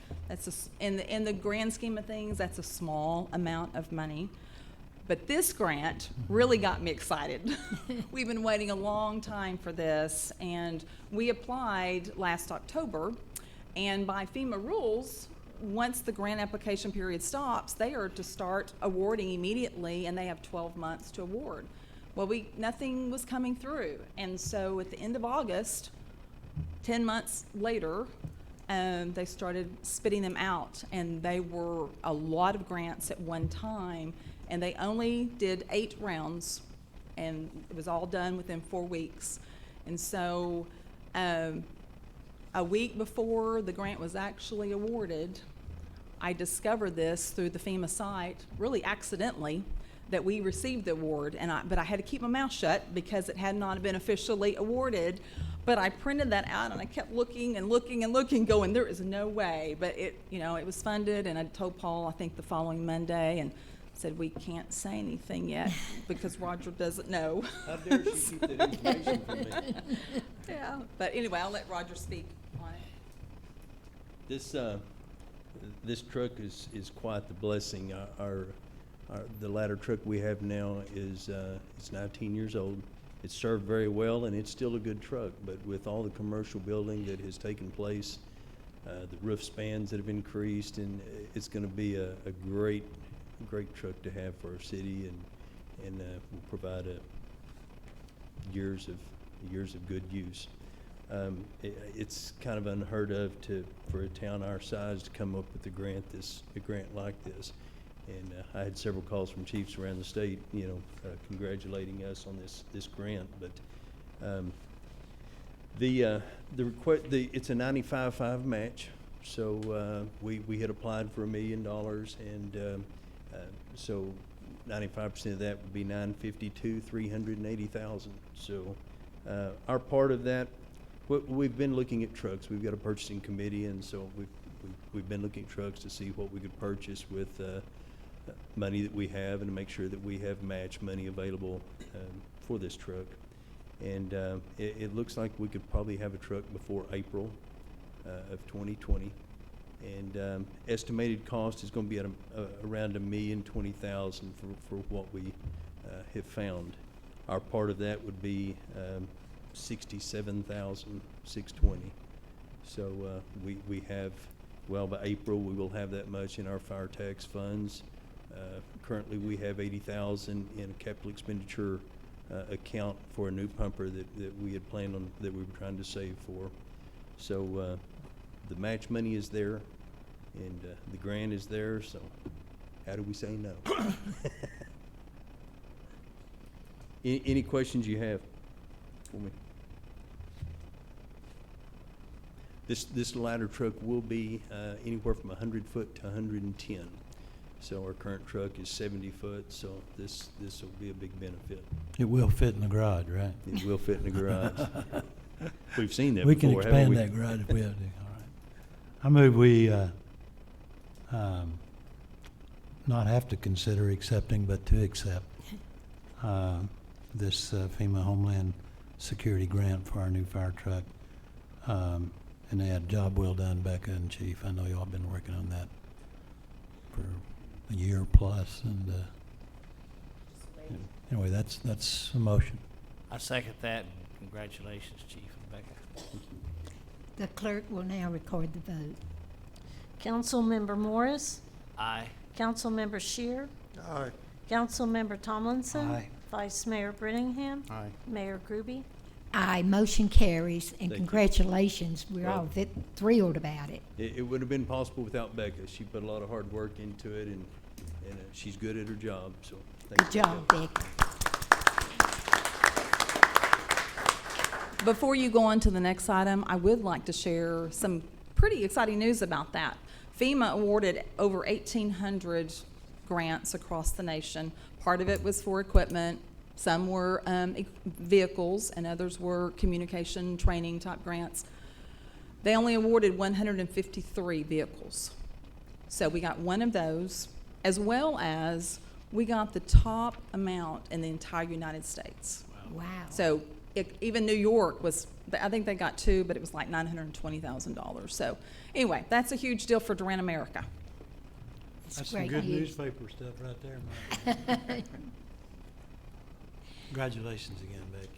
in the grand scheme of things, that's a small amount of money. But this grant really got me excited. We've been waiting a long time for this, and we applied last October, and by FEMA rules, once the grant application period stops, they are to start awarding immediately, and they have 12 months to award. Well, nothing was coming through, and so at the end of August, 10 months later, they started spitting them out, and they were a lot of grants at one time, and they only did 8 rounds, and it was all done within 4 weeks. And so a week before the grant was actually awarded, I discovered this through the FEMA site, really accidentally, that we received the award, but I had to keep my mouth shut because it had not been officially awarded. But I printed that out, and I kept looking and looking and looking, going, there is no way. But it was funded, and I told Paul, I think the following Monday, and said, we can't say anything yet because Roger doesn't know. How dare she keep that information from me? Yeah, but anyway, I'll let Roger speak on it. This truck is quite the blessing. The ladder truck we have now is it's 19 years old. It's served very well, and it's still a good truck. But with all the commercial building that has taken place, the roof spans that have increased, and it's going to be a great truck to have for our city, and will provide years of good use. It's kind of unheard of for a town our size to come up with a grant like this. And I had several calls from chiefs around the state, congratulating us on this grant. But it's a 95-5 match, so we had applied for $1 million, and so 95% of that would be $952,380,000. So our part of that, we've been looking at trucks. We've got a purchasing committee, and so we've been looking at trucks to see what we could purchase with money that we have, and to make sure that we have match money available for this truck. And it looks like we could probably have a truck before April of 2020. And estimated cost is going to be at around $1,020,000 for what we have found. Our part of that would be $67,620. So we have, well, by April we will have that much in our fire tax funds. Currently we have $80,000 in a capital expenditure account for a new pumper that we had planned on, that we were trying to save for. So the match money is there, and the grant is there, so how do we say no? Any questions you have for me? This ladder truck will be anywhere from 100 foot to 110. So our current truck is 70 foot, so this will be a big benefit. It will fit in the garage, right? It will fit in the garage. We've seen that we before, can haven't expand we? that garage if we have to. All right. I move we not have to consider accepting, but to accept this FEMA Homeland Security grant for our new fire truck. And they had a job well done, Becca and Chief. I know y'all have been working on that for a year plus, and anyway, that's a motion. I second that, and congratulations, Chief and Becca. The clerk will now record the vote. Councilmember Morris, Aye. Councilmember Shear, Aye. Councilmember Tomlinson. Aye. Vice Mayor Brittingham. Aye. Mayor Groby. Aye, motion carries, and Thank you. congratulations. We're Well- all thrilled about it. It would have been possible without Becca. She put a lot of hard work into it, and she's good at her job, so thank Good you. job, Becky. Before you go on to the next item, I would like to share some pretty exciting news about that. FEMA awarded over 1,800 grants across the nation. Part of it was for equipment, some were vehicles, and others were communication training type grants. They only awarded 153 vehicles. So we got one of those, as well as we got the top amount in the entire United States. Wow. So even New York was, I think they got two, but it was like $920,000. So anyway, that's a huge deal for Durant America. That's some great good news. newspaper stuff right there, Mike. Congratulations again, Becky.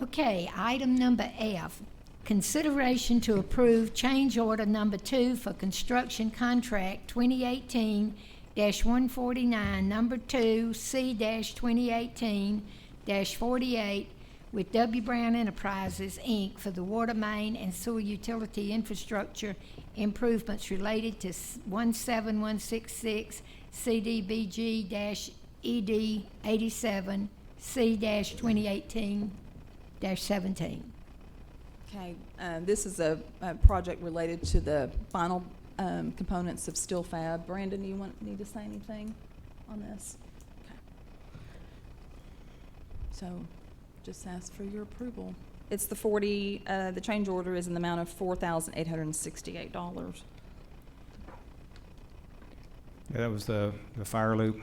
Okay, item number F, consideration to approve change order number 2 for construction contract 2018-149, number 2, C-2018-48 with W. Brown Enterprises, Inc. for the water main and sewer utility infrastructure improvements related to 17166 CDBG-ED 87 C-2018-17. Okay, this is a project related to the final components of steel fab. Brandon, you need to say anything on this? Okay. So just ask for your approval. It's the the change order is in the amount of $4,868. Yeah, that was the fire loop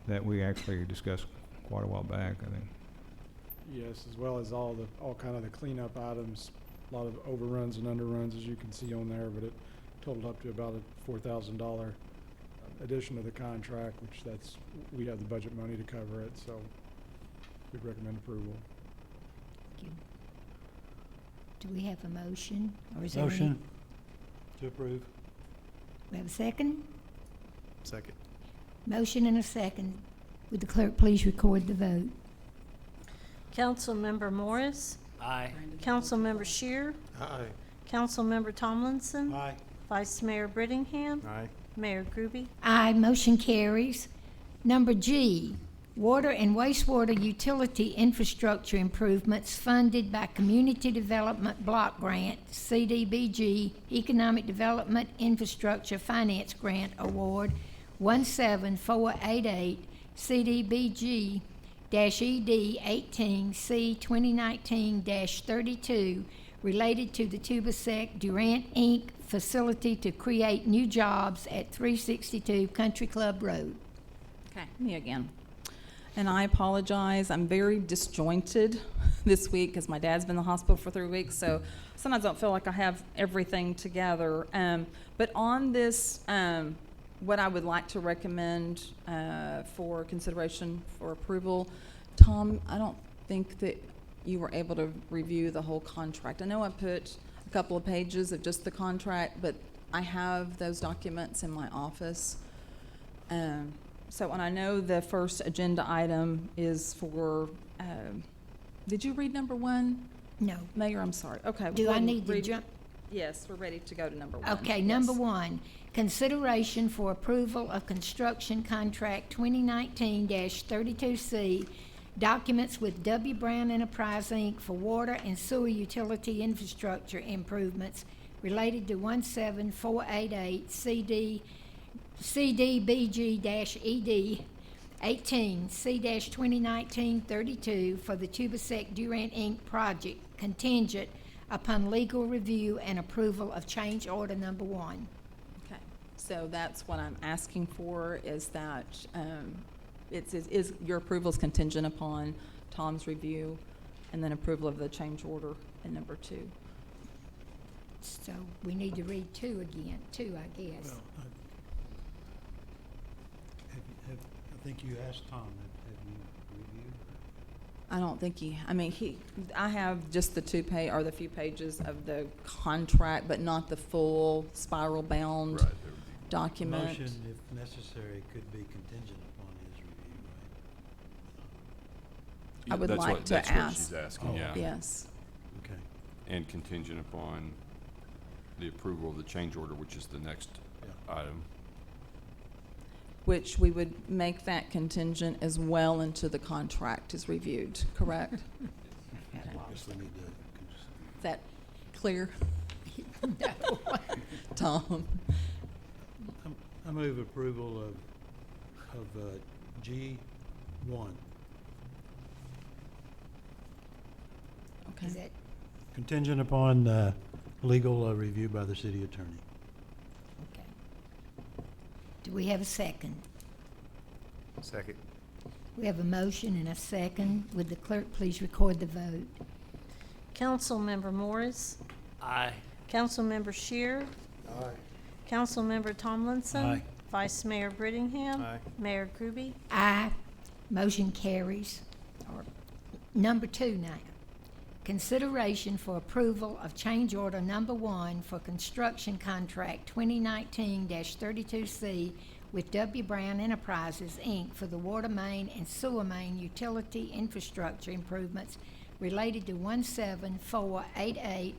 that we actually discussed quite a while back, I think. Yes, as well as all kind of the cleanup items, a lot of overruns and underruns, as you can see on there, but it totaled up to about a $4,000 addition to the contract, which we have the budget money to cover it, so we'd recommend approval. Thank you. Do we have a motion? Or is there any- Motion to approve. We have a second? Second. Motion and a second. Would the clerk please record the vote? Councilmember Morris. Aye. Councilmember Shear. Aye. Councilmember Tomlinson. Aye. Vice Mayor Brittingham. Aye. Mayor Groby. Aye, motion carries. Number G, water and wastewater utility infrastructure improvements funded by Community Development Block Grant, CDBG, Economic Development Infrastructure Finance Grant Award 17488, CDBG-ED 18C 2019-32, related to the Tubasek Durant Inc. facility to create new jobs at 362 Country Club Road. Okay, me again. And I apologize, I'm very disjointed this week because my dad's been in the hospital for 3 weeks, so sometimes I don't feel like I have everything together. But on this, what I would like to recommend for consideration for approval, Tom, I don't think that you were able to review the whole contract. I know I put a couple of pages of just the contract, but I have those documents in my office. So, and I know the first agenda item is for, did you read number 1? No. Mayor, I'm sorry. Okay. Do go I ahead and need to read- jump? Yes, we're ready to go to number 1. Okay, number 1, consideration for approval of construction contract 2019-32C, documents with W. Brown Enterprise, Inc. for water and sewer utility infrastructure improvements related to 17488 CDBG-ED 18 C-2019-32 for the Tubasek Durant Inc. project contingent upon legal review and approval of change order number 1. Okay, so that's what I'm asking for, is that is your approval is contingent upon Tom's review and then approval of the change order in number 2. So we need to read 2 again, I guess. Well, I think you asked Tom, have you reviewed? I don't think I have just the the few pages of the contract, but not the full spiral bound Right, document. Motion, if necessary, could be contingent upon his review, right? I would That's like what- to That's what ask. she's asking, Oh. yeah. Yes. Okay. And contingent upon the approval of the change order, which is the next item. Which we would make that contingent as well until the contract is reviewed, correct? Guess we need to Is that clear? Tom? I move approval of G1. Okay. Is that, Contingent upon legal review by the city attorney. okay. Do we have a second? Second. We have a motion and a second. Would the clerk please record the vote? Councilmember Morris, Aye. Councilmember Shear, Aye. Councilmember Tomlinson. Aye. Vice Mayor Brittingham. Aye. Mayor Groby. Aye. Motion carries. Or number 2 now. Consideration for approval of change order number 1 for construction contract 2019-32C with W. Brown Enterprises, Inc. for the water main and sewer main utility infrastructure improvements related to 17488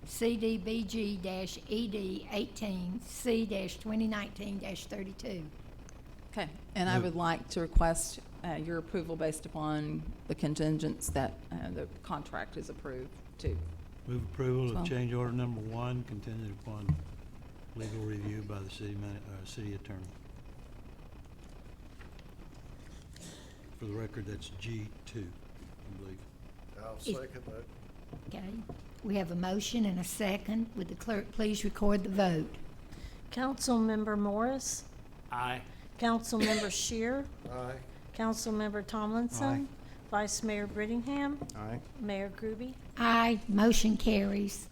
CDBG-ED 18 C-2019-32. Okay, and I would like to request your approval based upon the contingents that the contract is approved to. Move approval Well- of change order number 1, contingent upon legal review by the city attorney. For the record, that's G2, I believe. I'll Is- second that. Okay, we have a motion and a second. Would the clerk please record the vote? Councilmember Morris, Aye. Councilmember Shear, Aye. Councilmember Tomlinson. Vice Mayor Brittingham. Aye. Mayor Groby. Aye, motion carries.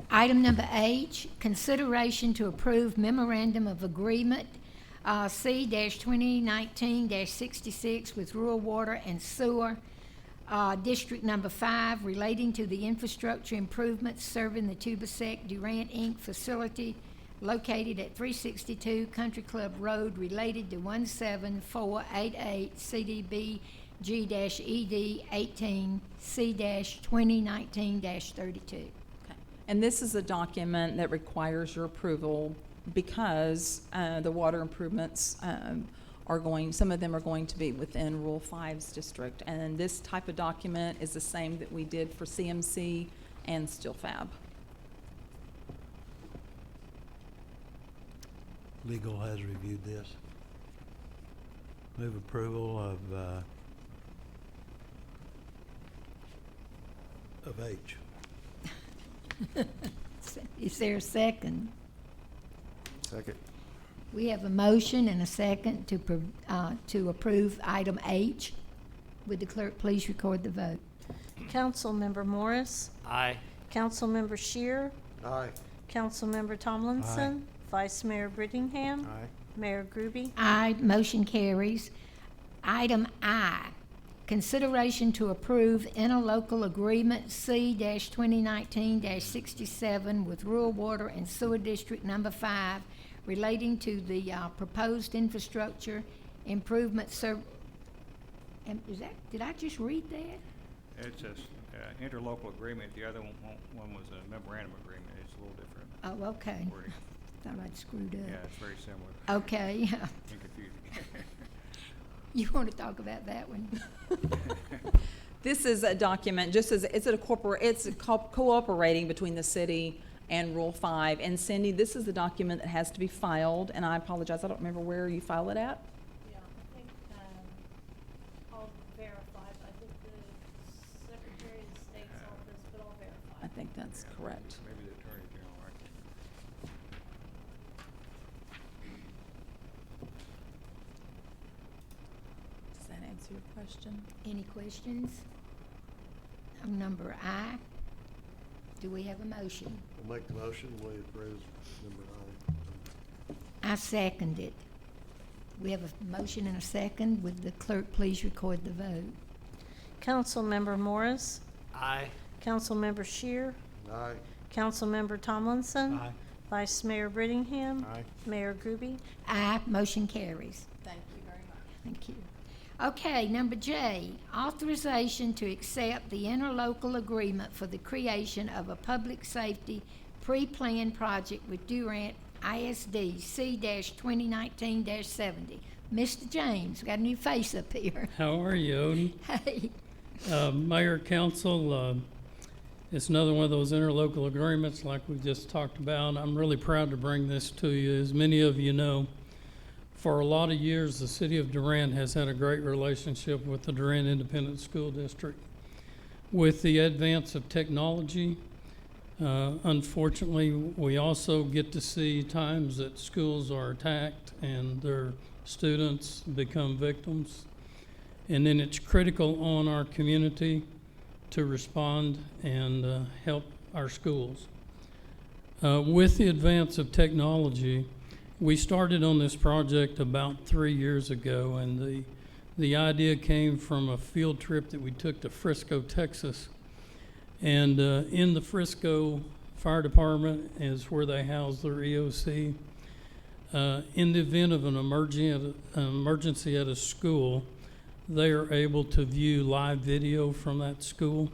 Item number H, consideration to approve memorandum of agreement, C-2019-66 with Rural Water and Sewer, District Number 5, relating to the infrastructure improvements serving the Tubasek Durant Inc. facility located at 362 Country Club Road, related to 17488 CDBG-ED 18 C-2019-32. Okay. And this is a document that requires your approval because the water improvements are going, some of them are going to be within Rural 5's district. And this type of document is the same that we did for CMC and Steel Fab. Legal has reviewed this. Move approval of H. Is there a second? Second. We have a motion and a second to approve item H. Would the clerk please record the vote? Councilmember Morris, Aye. Councilmember Shear, Aye. Councilmember Tomlinson. Vice Mayor Brittingham. Aye. Mayor Groby. Aye, motion carries. Item I, consideration to approve interlocal agreement C-2019-67 with Rural Water and Sewer District Number 5 relating to the proposed infrastructure improvement did I just read that? It's a interlocal agreement. The other one was a memorandum agreement. It's a little different. Oh, okay. wording. Thought I'd screwed up. Yeah, it's very similar Okay. and confusing. You want to talk about that one? This is a document, just as, it's cooperating between the city and Rule 5. And Cindy, this is the document that has to be filed, and I apologize, I don't remember where you file it at. Yeah, I think, I'll verify, but I think the Secretary of State's office, but I'll verify. I think that's correct. Maybe the Attorney General, right? Does that answer your question? Any questions? On number I, do we have a motion? We'll make the motion, we approve number 9. I second it. We have a motion and a second. Would the clerk please record the vote? Councilmember Morris, Aye. Councilmember Shear, Aye. Councilmember Tomlinson. Aye. Vice Mayor Brittingham. Aye. Mayor Gubey. Aye, motion carries. Thank you very much. Thank you. Okay, number J, authorization to accept the interlocal agreement for the creation of a public safety pre-planned project with Durant ISD C-2019-70. Mr. James, got a new face up here. How are you, Odie? Hey, Mayor, Council, it's another one of those interlocal agreements like we just talked about. I'm really proud to bring this to you. As many of you know, for a lot of years, the city of Durant has had a great relationship with the Durant Independent School District. With the advance of technology, unfortunately, we also get to see times that schools are attacked and their students become victims. And then it's critical on our community to respond and help our schools. With the advance of technology, we started on this project about 3 years ago, and the idea came from a field trip that we took to Frisco, Texas. And in the Frisco Fire Department is where they house their EOC. In the event of an emergency at a school, they are able to view live video from that school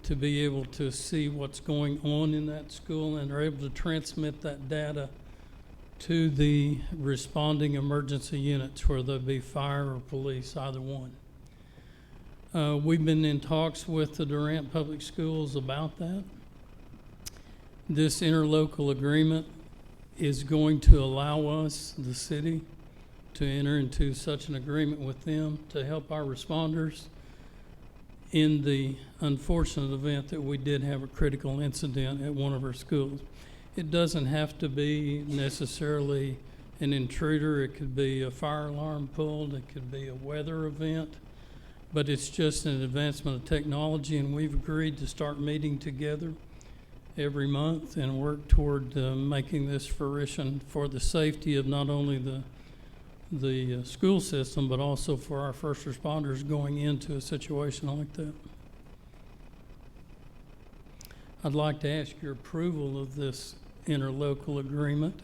to be able to see what's going on in that school, and are able to transmit that data to the responding emergency units, whether it be fire or police, either one. We've been in talks with the Durant Public Schools about that. This interlocal agreement is going to allow us, the city, to enter into such an agreement with them to help our responders in the unfortunate event that we did have a critical incident at one of our schools. It doesn't have to be necessarily an intruder. It could be a fire alarm pulled. It could be a weather event. But it's just an advancement of technology, and we've agreed to start meeting together every month and work toward making this fruition for the safety of not only the school system, but also for our first responders going into a situation like that. I'd like to ask your approval of this interlocal agreement.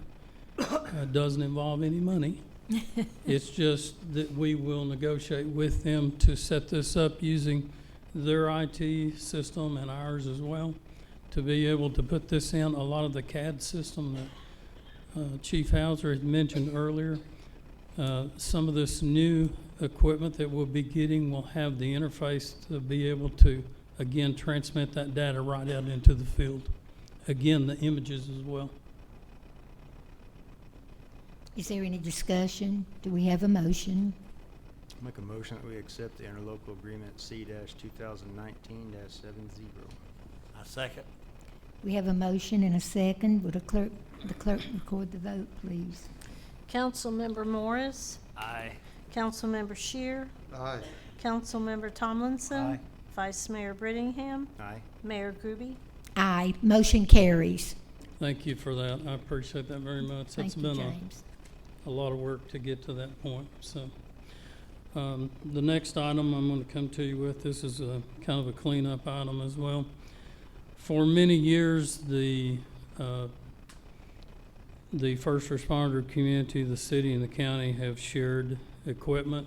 It doesn't involve any money. It's just that we will negotiate with them to set this up using their IT system and ours as well, to be able to put this in. A lot of the CAD system that Chief Hauser had mentioned earlier, some of this new equipment that we'll be getting will have the interface to be able to, again, transmit that data right out into the field. Again, the images as well. is there any discussion? Do we have a motion? Make a motion that we accept the interlocal agreement C-2019-70. I second. We have a motion and a second. Would the clerk record the vote, please? Councilmember Morris. Aye. Councilmember Shear. Aye. Councilmember Tomlinson. Aye. Vice Mayor Brittingham. Aye. Mayor Gubey. Aye, motion carries. Thank you for that. I appreciate that very much. It's Thank you, been James. a lot of work to get to that point. So, the next item I'm going to come to you with, this is a kind of a cleanup item as well. For many years, the first responder community, the city and the county have shared equipment.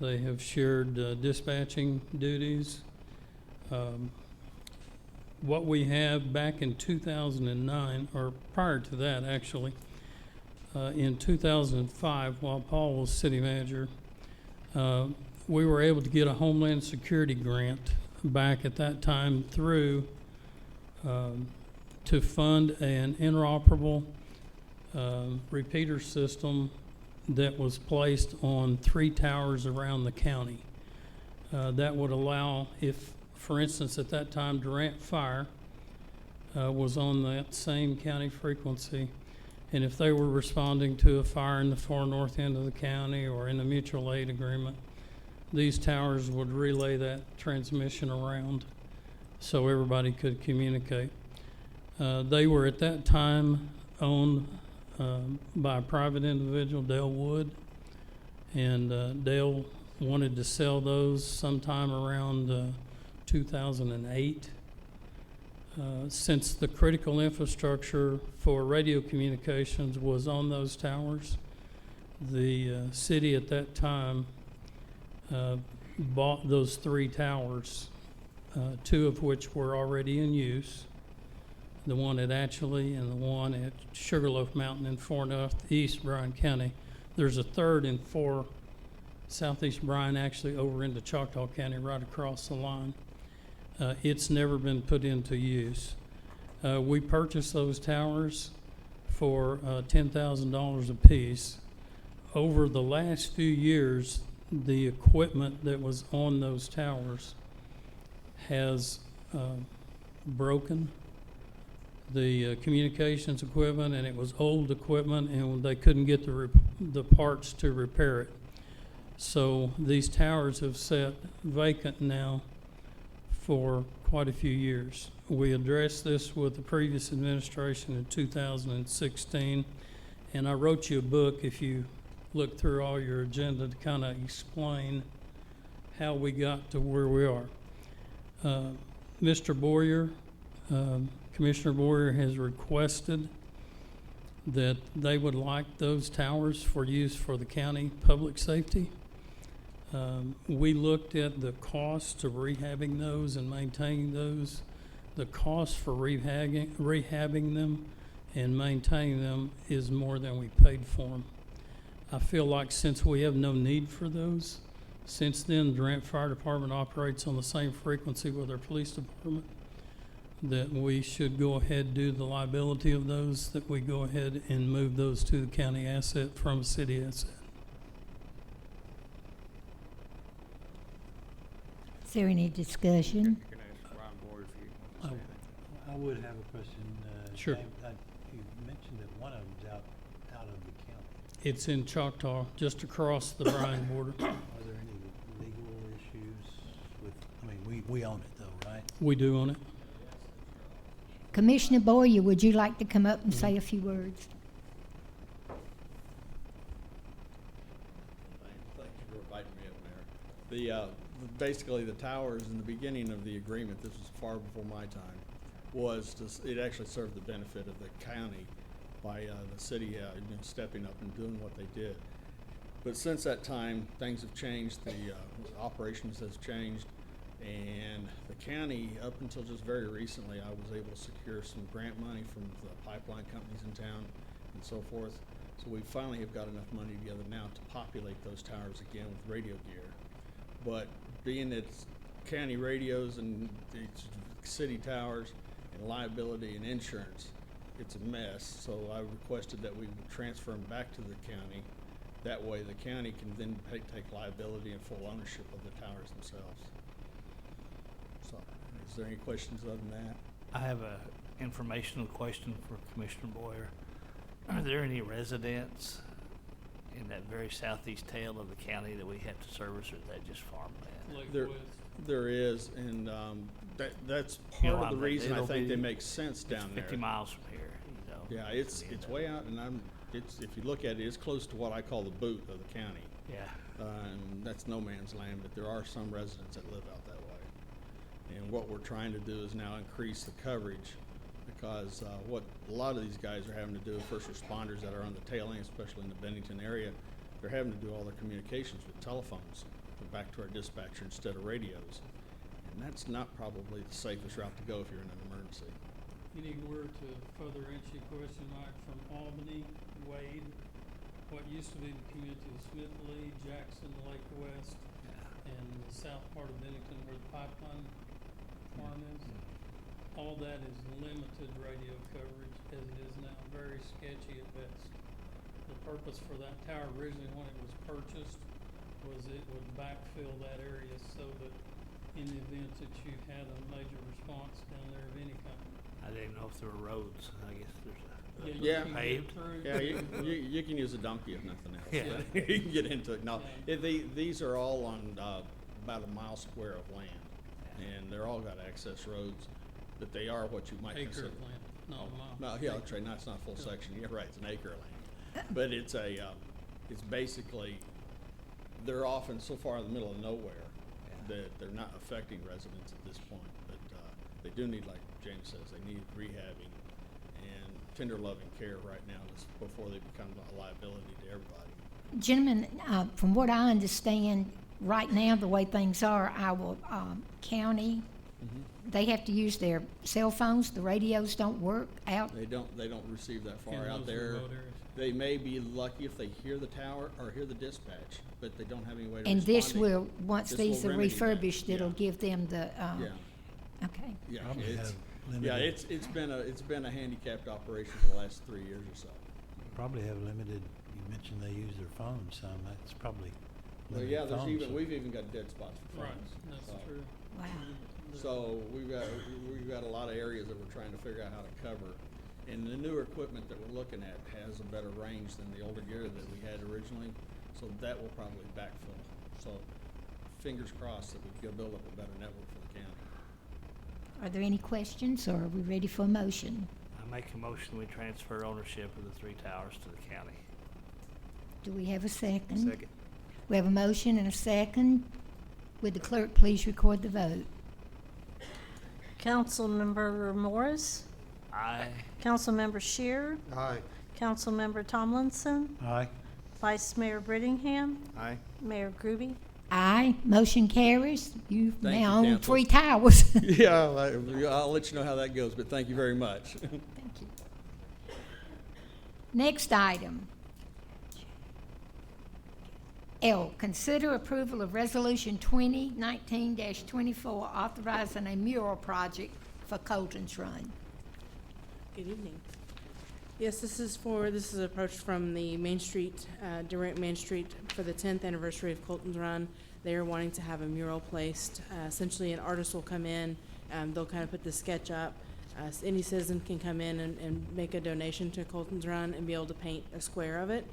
They have shared dispatching duties. What we have back in 2009, or prior to that actually, in 2005, while Paul was city manager, we were able to get a Homeland Security grant back at that time through to fund an interoperable repeater system that was placed on 3 towers around the county. That would allow, if, for instance, at that time Durant Fire was on that same county frequency, and if they were responding to a fire in the far north end of the county or in the mutual aid agreement, these towers would relay that transmission around so everybody could communicate. They were at that time owned by a private individual, Dale Wood, and Dale wanted to sell those sometime around 2008. since the critical infrastructure for radio communications was on those towers, the city at that time bought those 3 towers, 2 of which were already in use, the one at Atchlee and the one at Sugarloaf Mountain in Fort Northeast Bryan County. There's a third in Southeast Bryan, actually over into Choctaw County, right across the line. It's never been put into use. We purchased those towers for $10,000 apiece. Over the last few years, the equipment that was on those towers has broken. The communications equipment, and it was old equipment, and they couldn't get the parts to repair it. So these towers have sat vacant now for quite a few years. We addressed this with the previous administration in 2016, and I wrote you a book, if you look through all your agenda, to kind of explain how we got to where we are. Mr. Boyer, Commissioner Boyer has requested that they would like those towers for use for the county public safety. We looked at the cost of rehabbing those and maintaining those. The cost for rehabbing them and maintaining them is more than we paid for them. I feel like since we have no need for those, since then the Durant Fire Department operates on the same frequency with our police department, that we should go ahead and do the liability of those, that we go ahead and move those to the county asset from a city asset. Is there any discussion? I would have a question. Sure. James, you mentioned that one of them's out of the county. It's in Choctaw, just across the Bryan border. Are there any legal issues with, I mean, we own it though, right? We do own it. Commissioner Boyer, would you like to come up and say a few words? Thank you for inviting me up, Mayor. Basically, the towers in the beginning of the agreement, this was far before my time, it actually served the benefit of the county by the city stepping up and doing what they did. But since that time, things have changed, the operations has changed, and the county, up until just very recently, I was able to secure some grant money from the pipeline companies in town and so forth. So we finally have got enough money together now to populate those towers again with radio gear. But being it's county radios and it's city towers and liability and insurance, it's a mess. So I requested that we would transfer them back to the county. That way the county can then take liability and full ownership of the towers themselves. So, is there any questions other than that? I have a informational question for Commissioner Boyer. Are there any residents in that very southeast tail of the county that we have to service, or is that just farmland? There is, and that's You part know, of the reason I it'll think be- they make sense down It's there. 50 miles from here, you know. Yeah, it's way out, and if you look at it, it's close to what I call the boot of the county. Yeah. And that's no man's land, but there are some residents that live out that way. And what we're trying to do is now increase the coverage, because what a lot of these guys are having to do, first responders that are on the tail end, especially in the Bennington area, they're having to do all their communications with telephones back to our dispatcher instead of radios. And that's not probably the safest route to go if you're in an emergency. Anywhere to further answer your question, Mike, from Albany, Wade, what used to be the community of Smith Lee, Jackson, Lake West, and the south part of Bennington where the pipeline farm is. All that is limited radio coverage as it is now, very sketchy at best. The purpose for that tower originally when it was purchased was it would backfill that area so that in the event that you had a major response down there of any kind. I didn't know if there were roads. I guess there's Yeah, paved. yeah, you can use a donkey if nothing else. Yeah. You can get into it. No, these are all on about a mile square of land, and they're all got access roads, but they are what you might Acre consider. of land, not a mile. No, yeah, that's right. No, it's not a full section. You're right. It's an acre of land, but it's it's basically they're often so far in the middle of nowhere that they're not affecting residents at this point, but they do need like James says, they need rehabbing and tender loving care right now before they become a liability to everybody. Gentlemen, from what I understand, right now, the way things are, our county, they have to use their cell phones. The radios don't work out. They don't receive that far In out those there. remote areas. They may be lucky if they hear the tower or hear the dispatch, but they don't have any way to And this respond. will, once This these will are remedy that. refurbished, it'll Yeah. give them the, Yeah. okay. Yeah, Probably it's, have yeah, limited- it's been a handicapped operation for the last 3 years or so. Probably have limited, you mentioned they use their phones some, that's probably Well, limited yeah, phones, so- we've even got dead spots for Right, phones. that's so. true. Wow. So we've got a lot of areas that we're trying to figure out how to cover. And the newer equipment that we're looking at has a better range than the older gear that we had originally, so that will probably backfill. So fingers crossed that we can build up a better network for the county. Are there any questions, or are we ready for a motion? I make a motion, we transfer ownership of the 3 towers to the county. Do we have a second? Second. We have a motion and a second. Would the clerk please record the vote? Councilmember Morris, Aye. Councilmember Shear, Aye. Councilmember Tomlinson, Aye. Vice Mayor Brittingham, Aye. Mayor Groby. Aye, motion carries. You Thank you, now own Council. 3 towers. Yeah, I'll let you know how that goes, but thank you very much. Thank you. Next item. L, consider approval of Resolution 2019-24 authorizing a mural project for Colton's Run. Good evening. Yes, this is approached from the Main Street, Durant Main Street, for the 10th anniversary of Colton's Run. They are wanting to have a mural placed. Essentially, an artist will come in, they'll kind of put the sketch up. Any citizen can come in and make a donation to Colton's Run and be able to paint a square of it.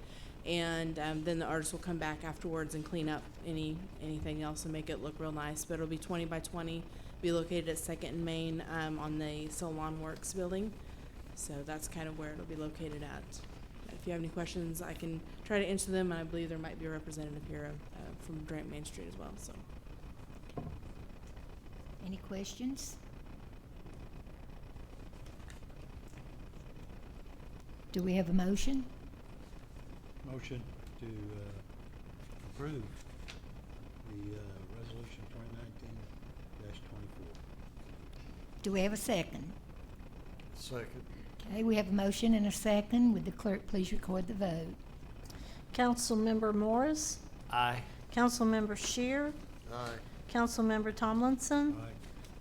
And then the artist will come back afterwards and clean up anything else and make it look real nice. But it'll be 20 by 20, be located at 2nd and Main on the Solon Works building. So that's kind of where it'll be located at. If you have any questions, I can try to answer them, and I believe there might be a representative here from Durant Main Street as well. So, Any questions? Do we have a motion? Motion to approve the resolution 2019-24. Do we have a second? Second. Okay, we have a motion and a second. Would the clerk please record the vote? Councilmember Morris, Aye. Councilmember Shear, Aye. Councilmember Tomlinson, Aye.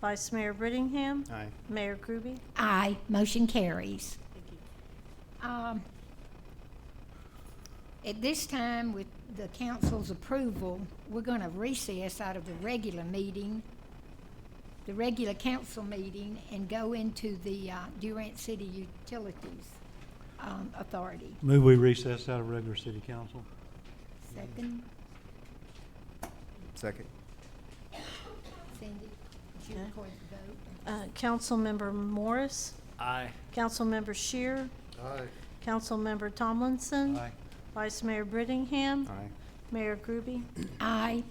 Vice Mayor Brittingham, Aye. Mayor Groby. Aye, motion carries. thank you. At this time, with the council's approval, we're going to recess out of the regular meeting, the regular council meeting, and go into the Durant City Utilities Authority. Move we recess out of regular city council. Second, Second. Cindy, would you Okay. record the vote? Councilmember Morris, Aye. Councilmember Shear, Aye. Councilmember Tomlinson, Aye. Vice Mayor Brittingham, Aye. Mayor Groby. Aye.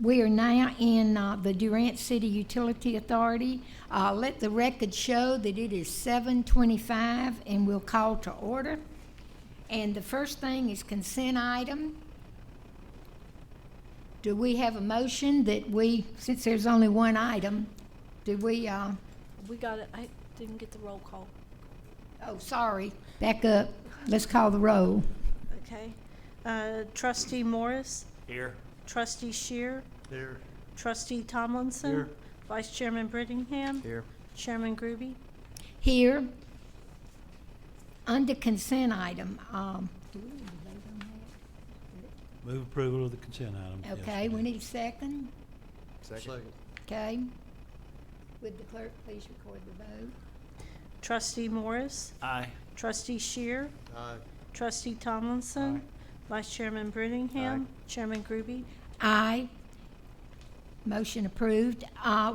We are now in the Durant City Utility Authority. Let the record show that it is 7:25, and we'll call to order. And the first thing is consent item. Do we have a motion that we, since there's only one item, do we, We got it. I didn't get the roll call. oh, sorry, back up. Let's call the roll. Okay. Trustee Morris, Here. Trustee Shear, Here. Trustee Tomlinson, Here. Vice Chairman Brittingham, Here. Chairman Groby. Here, under consent item, do we need to vote on Move approval of the consent item. that? Yes, Okay, we ma'am. need a second. Second. Okay. Would the clerk please record the vote? Trustee Morris, Aye. Trustee Shear, Aye. Trustee Tomlinson, Vice Chairman Brittingham, Chairman Groby. Aye. Motion approved.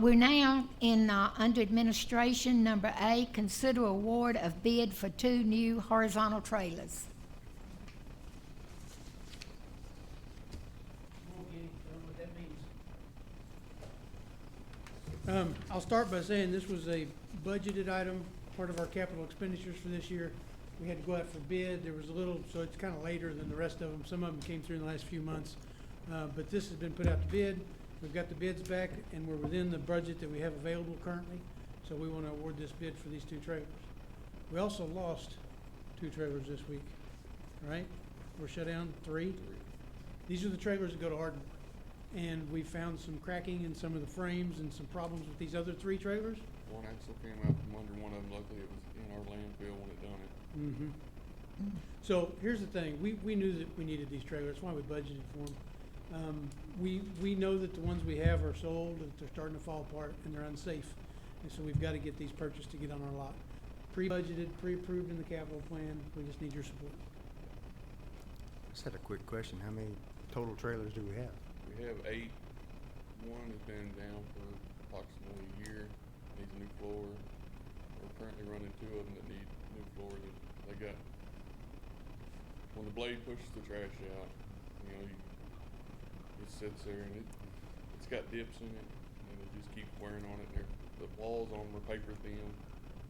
We're now in, under administration, number A, consider award of bid for 2 new horizontal trailers. I'll start by saying this was a budgeted item, part of our capital expenditures for this year. We had to go out for bid. There was a little, so it's kind of later than the rest of them. Some of them came through in the last few months. But this has been put out to bid. We've got the bids back, and we're within the budget that we have available currently. So we want to award this bid for these 2 trailers. We also lost 2 trailers this week, right? We're shut down 3. These are the trailers that go to Ardmore. And we found some cracking in some of the frames and some problems with these other 3 trailers. One axle came out from under one of them. Luckily, it was in our landfill when it done it. So here's the thing, we knew that we needed these trailers, that's why we budgeted for them. We know that the ones we have are sold, that they're starting to fall apart, and they're unsafe. And so we've got to get these purchased to get on our lot. Pre-budgeted, pre-approved in the capital plan, we just need your support. Just had a quick question. How many total trailers do we have? We have 8. One has been down for approximately a year. Needs a new floor. We're currently running 2 of them that need new floors. They got, when the blade pushes the trash out, you know, it sits there and it's got dips in it, and it just keeps wearing on it. The walls on them are paper thin.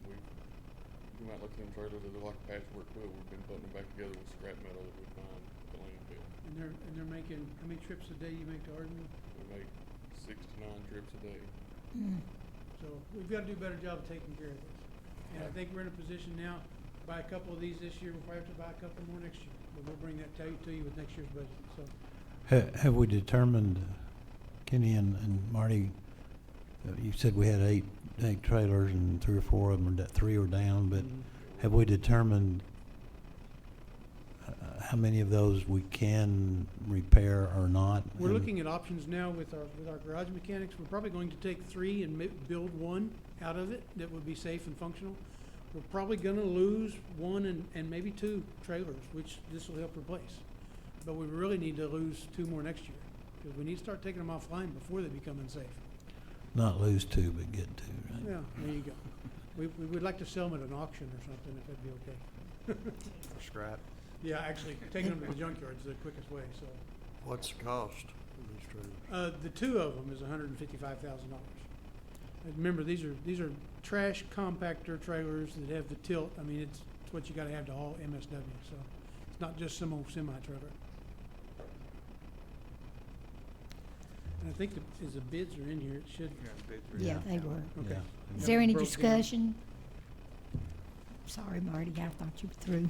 You might look at them trailers that look like a patchwork quilt. We've been putting them back together with scrap metal that we find at the landfill. And they're making, how many trips a day you make to Ardmore? We make 6 to 9 trips a day. So we've got to do a better job of taking care of this. And I think we're in a position now, to buy a couple of these this year, we'll probably have to buy a couple more next year. But we'll bring that to you with next year's budget, so. Have we determined, Kenny and Marty, you said we had 8 trailers and 3 or 4 of them, 3 are down, but have we determined how many of those we can repair or not? We're looking at options now with our garage mechanics. We're probably going to take 3 and build 1 out of it that would be safe and functional. We're probably gonna lose 1 and maybe 2 trailers, which this will help replace. But we really need to lose 2 more next year, because we need to start taking them offline before they become unsafe. Not lose 2, but get 2, right? Yeah, there you go. We would like to sell them at an auction or something, if that'd be okay. For scrap? Yeah, actually, taking them to the junkyard is the quickest way, so. What's the cost of these trailers? The 2 of them is $155,000. Remember, these are trash compactor trailers that have the tilt. I mean, it's what you gotta have to haul MSW, so it's not just some old semi-trailer. And I think as the bids are in here, it should. Yeah, they were. Okay. Yeah. Is there any Broke down. discussion? Sorry, Marty, I thought you were through.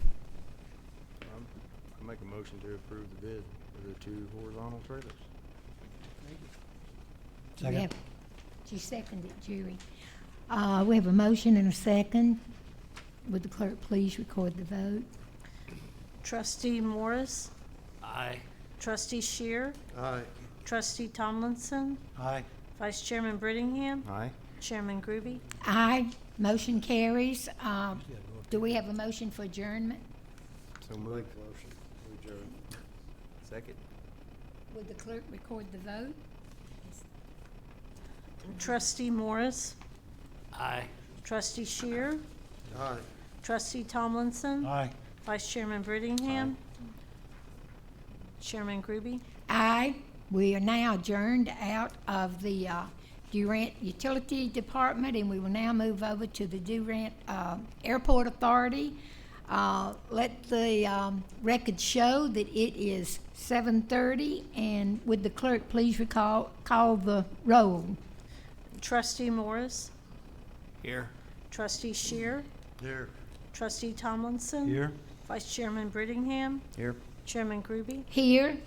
I make a motion to approve the bid for the 2 horizontal trailers. We have- You seconded, Jerry. We have a motion and a second. Would the clerk please record the vote? Trustee Morris, Aye. Trustee Shear, Aye. Trustee Tomlinson, Aye. Vice Chairman Brittingham, Aye. Chairman Groby. Aye, motion carries. Do we have a motion for adjournment? So moved. Motion to adjourn. Second? Would the clerk record the vote? Trustee Morris, Aye. Trustee Shear, Aye. Trustee Tomlinson, Aye. Vice Chairman Brittingham, Chairman Groby. Aye. We are now adjourned out of the Durant Utility Department, and we will now move over to the Durant Airport Authority. Let the record show that it is 7:30, and would the clerk please call the roll? Trustee Morris, Here. Trustee Shear, Here. Trustee Tomlinson, Here? Vice Chairman Brittingham, Here. Chairman Groby. Here.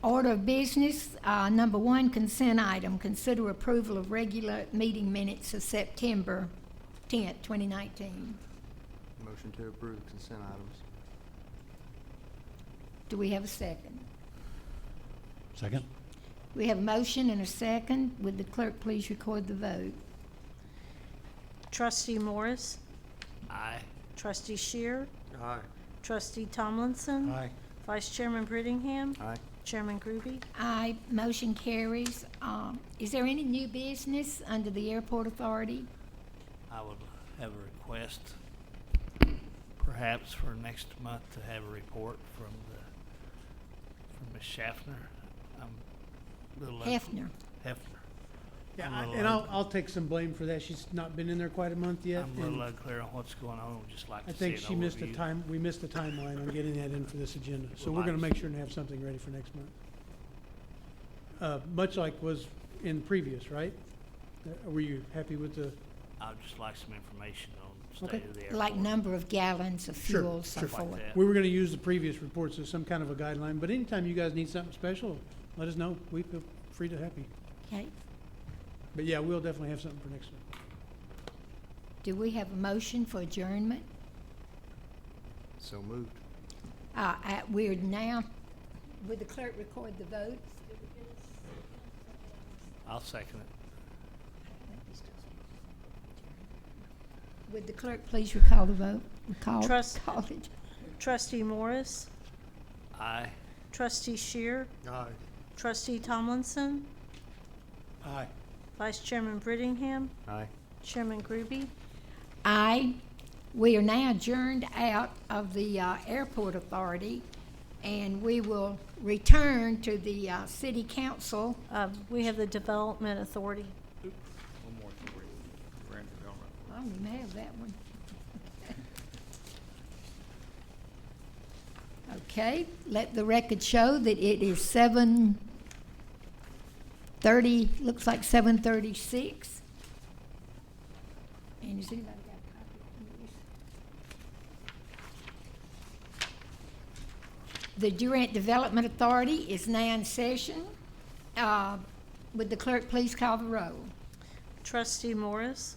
Order of business, number 1, consent item. Consider approval of regular meeting minutes of September 10th, 2019. Motion to approve consent items. Do we have a second? Second? We have a motion and a second. Would the clerk please record the vote? Trustee Morris, Aye. Trustee Shear, Aye. Trustee Tomlinson, Aye. Vice Chairman Brittingham, Aye. Chairman Groby. Aye, motion carries. Is there any new business under the Airport Authority? I would have a request, perhaps for next month, to have a report from Ms. Schaffner. I'm a little Hefner. Hefner. Yeah, I'm a little and un- I'll take some blame for that. She's not been in there quite a month yet. I'm a little and unclear on what's going on. We'd just like I to see an think she missed a overview. we missed a timeline on getting that in for this agenda. So Would we're gonna like- make sure to have something ready for next month. Much like was in previous, right? Were you happy with the? I'd just like some information on Okay. state of the airport. Like number of gallons of Sure, fuel, so sure. forth. Like that. We were gonna use the previous reports as some kind of a guideline, but anytime you guys need something special, let us know. We feel free to help you. Okay. But yeah, we'll definitely have something for next month. Do we have a motion for adjournment? So moved. We're now, would the clerk record the vote? I'll second it. Would the clerk please recall the vote? Recall it. Trustee Morris, Aye. Trustee Shear, Aye. Trustee Tomlinson, Aye. Vice Chairman Brittingham, Aye. Chairman Groby. Aye. We are now adjourned out of the Airport Authority, and we will return to the City Council. We have the Development Authority. One more for Grand Development. Oh, we may have that one. Okay, let the record show that it is 7:30, looks like 7:36. And has anybody got a copy of this? The Durant Development Authority is now in session. Would the clerk please call the roll? Trustee Morris,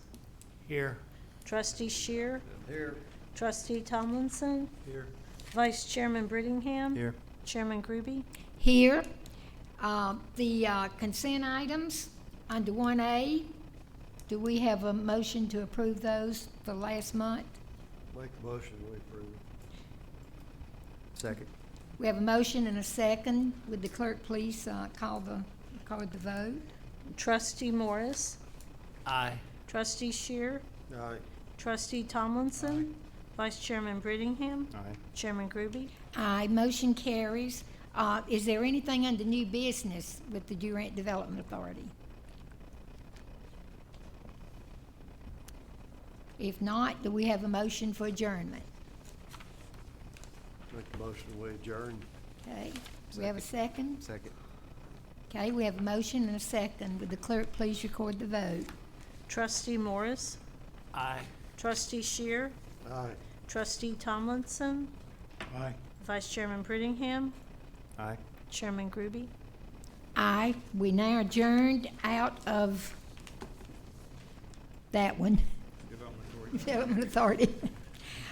Here. Trustee Shear, Here. Trustee Tomlinson, Here. Vice Chairman Brittingham. Here. Chairman Groby. Here, the consent items under 1A, do we have a motion to approve those for last month? Make the motion, we approve. Second. We have a motion and a second. Would the clerk please record the vote? Trustee Morris, Aye. Trustee Shear, Aye. Trustee Tomlinson, Vice Chairman Brittingham, Aye. Chairman Groby. Aye, motion carries. Is there anything under new business with the Durant Development Authority? If not, do we have a motion for adjournment? Make the motion, we adjourn. Okay, do we have a second? Second. Okay, we have a motion and a second. Would the clerk please record the vote? Trustee Morris, Aye. Trustee Shear, Aye. Trustee Tomlinson, Aye. Vice Chairman Brittingham, Aye. Chairman Groby. Aye, we now adjourned out of that one. Development Authority.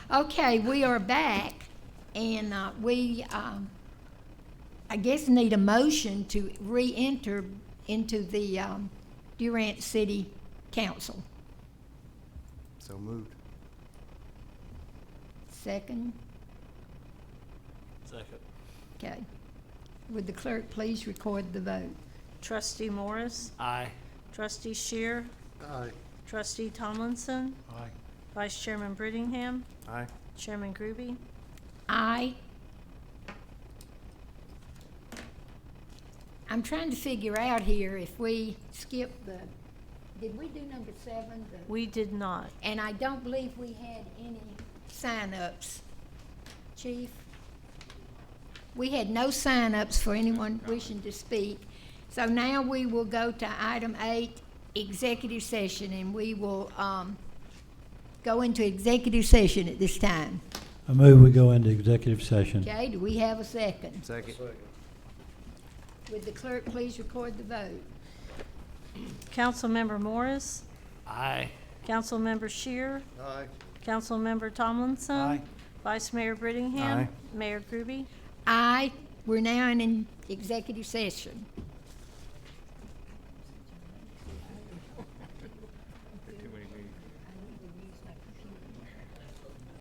Okay, we are back, and we, I guess, need a motion to re-enter into the Durant City Council. So moved. Second? Second. Okay. Would the clerk please record the vote? Trustee Morris, Aye. Trustee Shear, Aye. Trustee Tomlinson, Aye. Vice Chairman Brittingham, Aye. Chairman Groby. Aye. I'm trying to figure out here if we skip did we do number 7? We did not. And I don't believe we had any sign-ups. Chief? We had no sign-ups for anyone wishing to speak. So now we will go to item 8, executive session, and we will go into executive session at this time. I move we go into executive session. Okay, do we have a second? Second. Would the clerk please record the vote? Councilmember Morris, Aye. Councilmember Shear, Aye. Councilmember Tomlinson. Aye. Vice Mayor Brittingham. Aye. Mayor Groby. Aye, we're now in an executive session.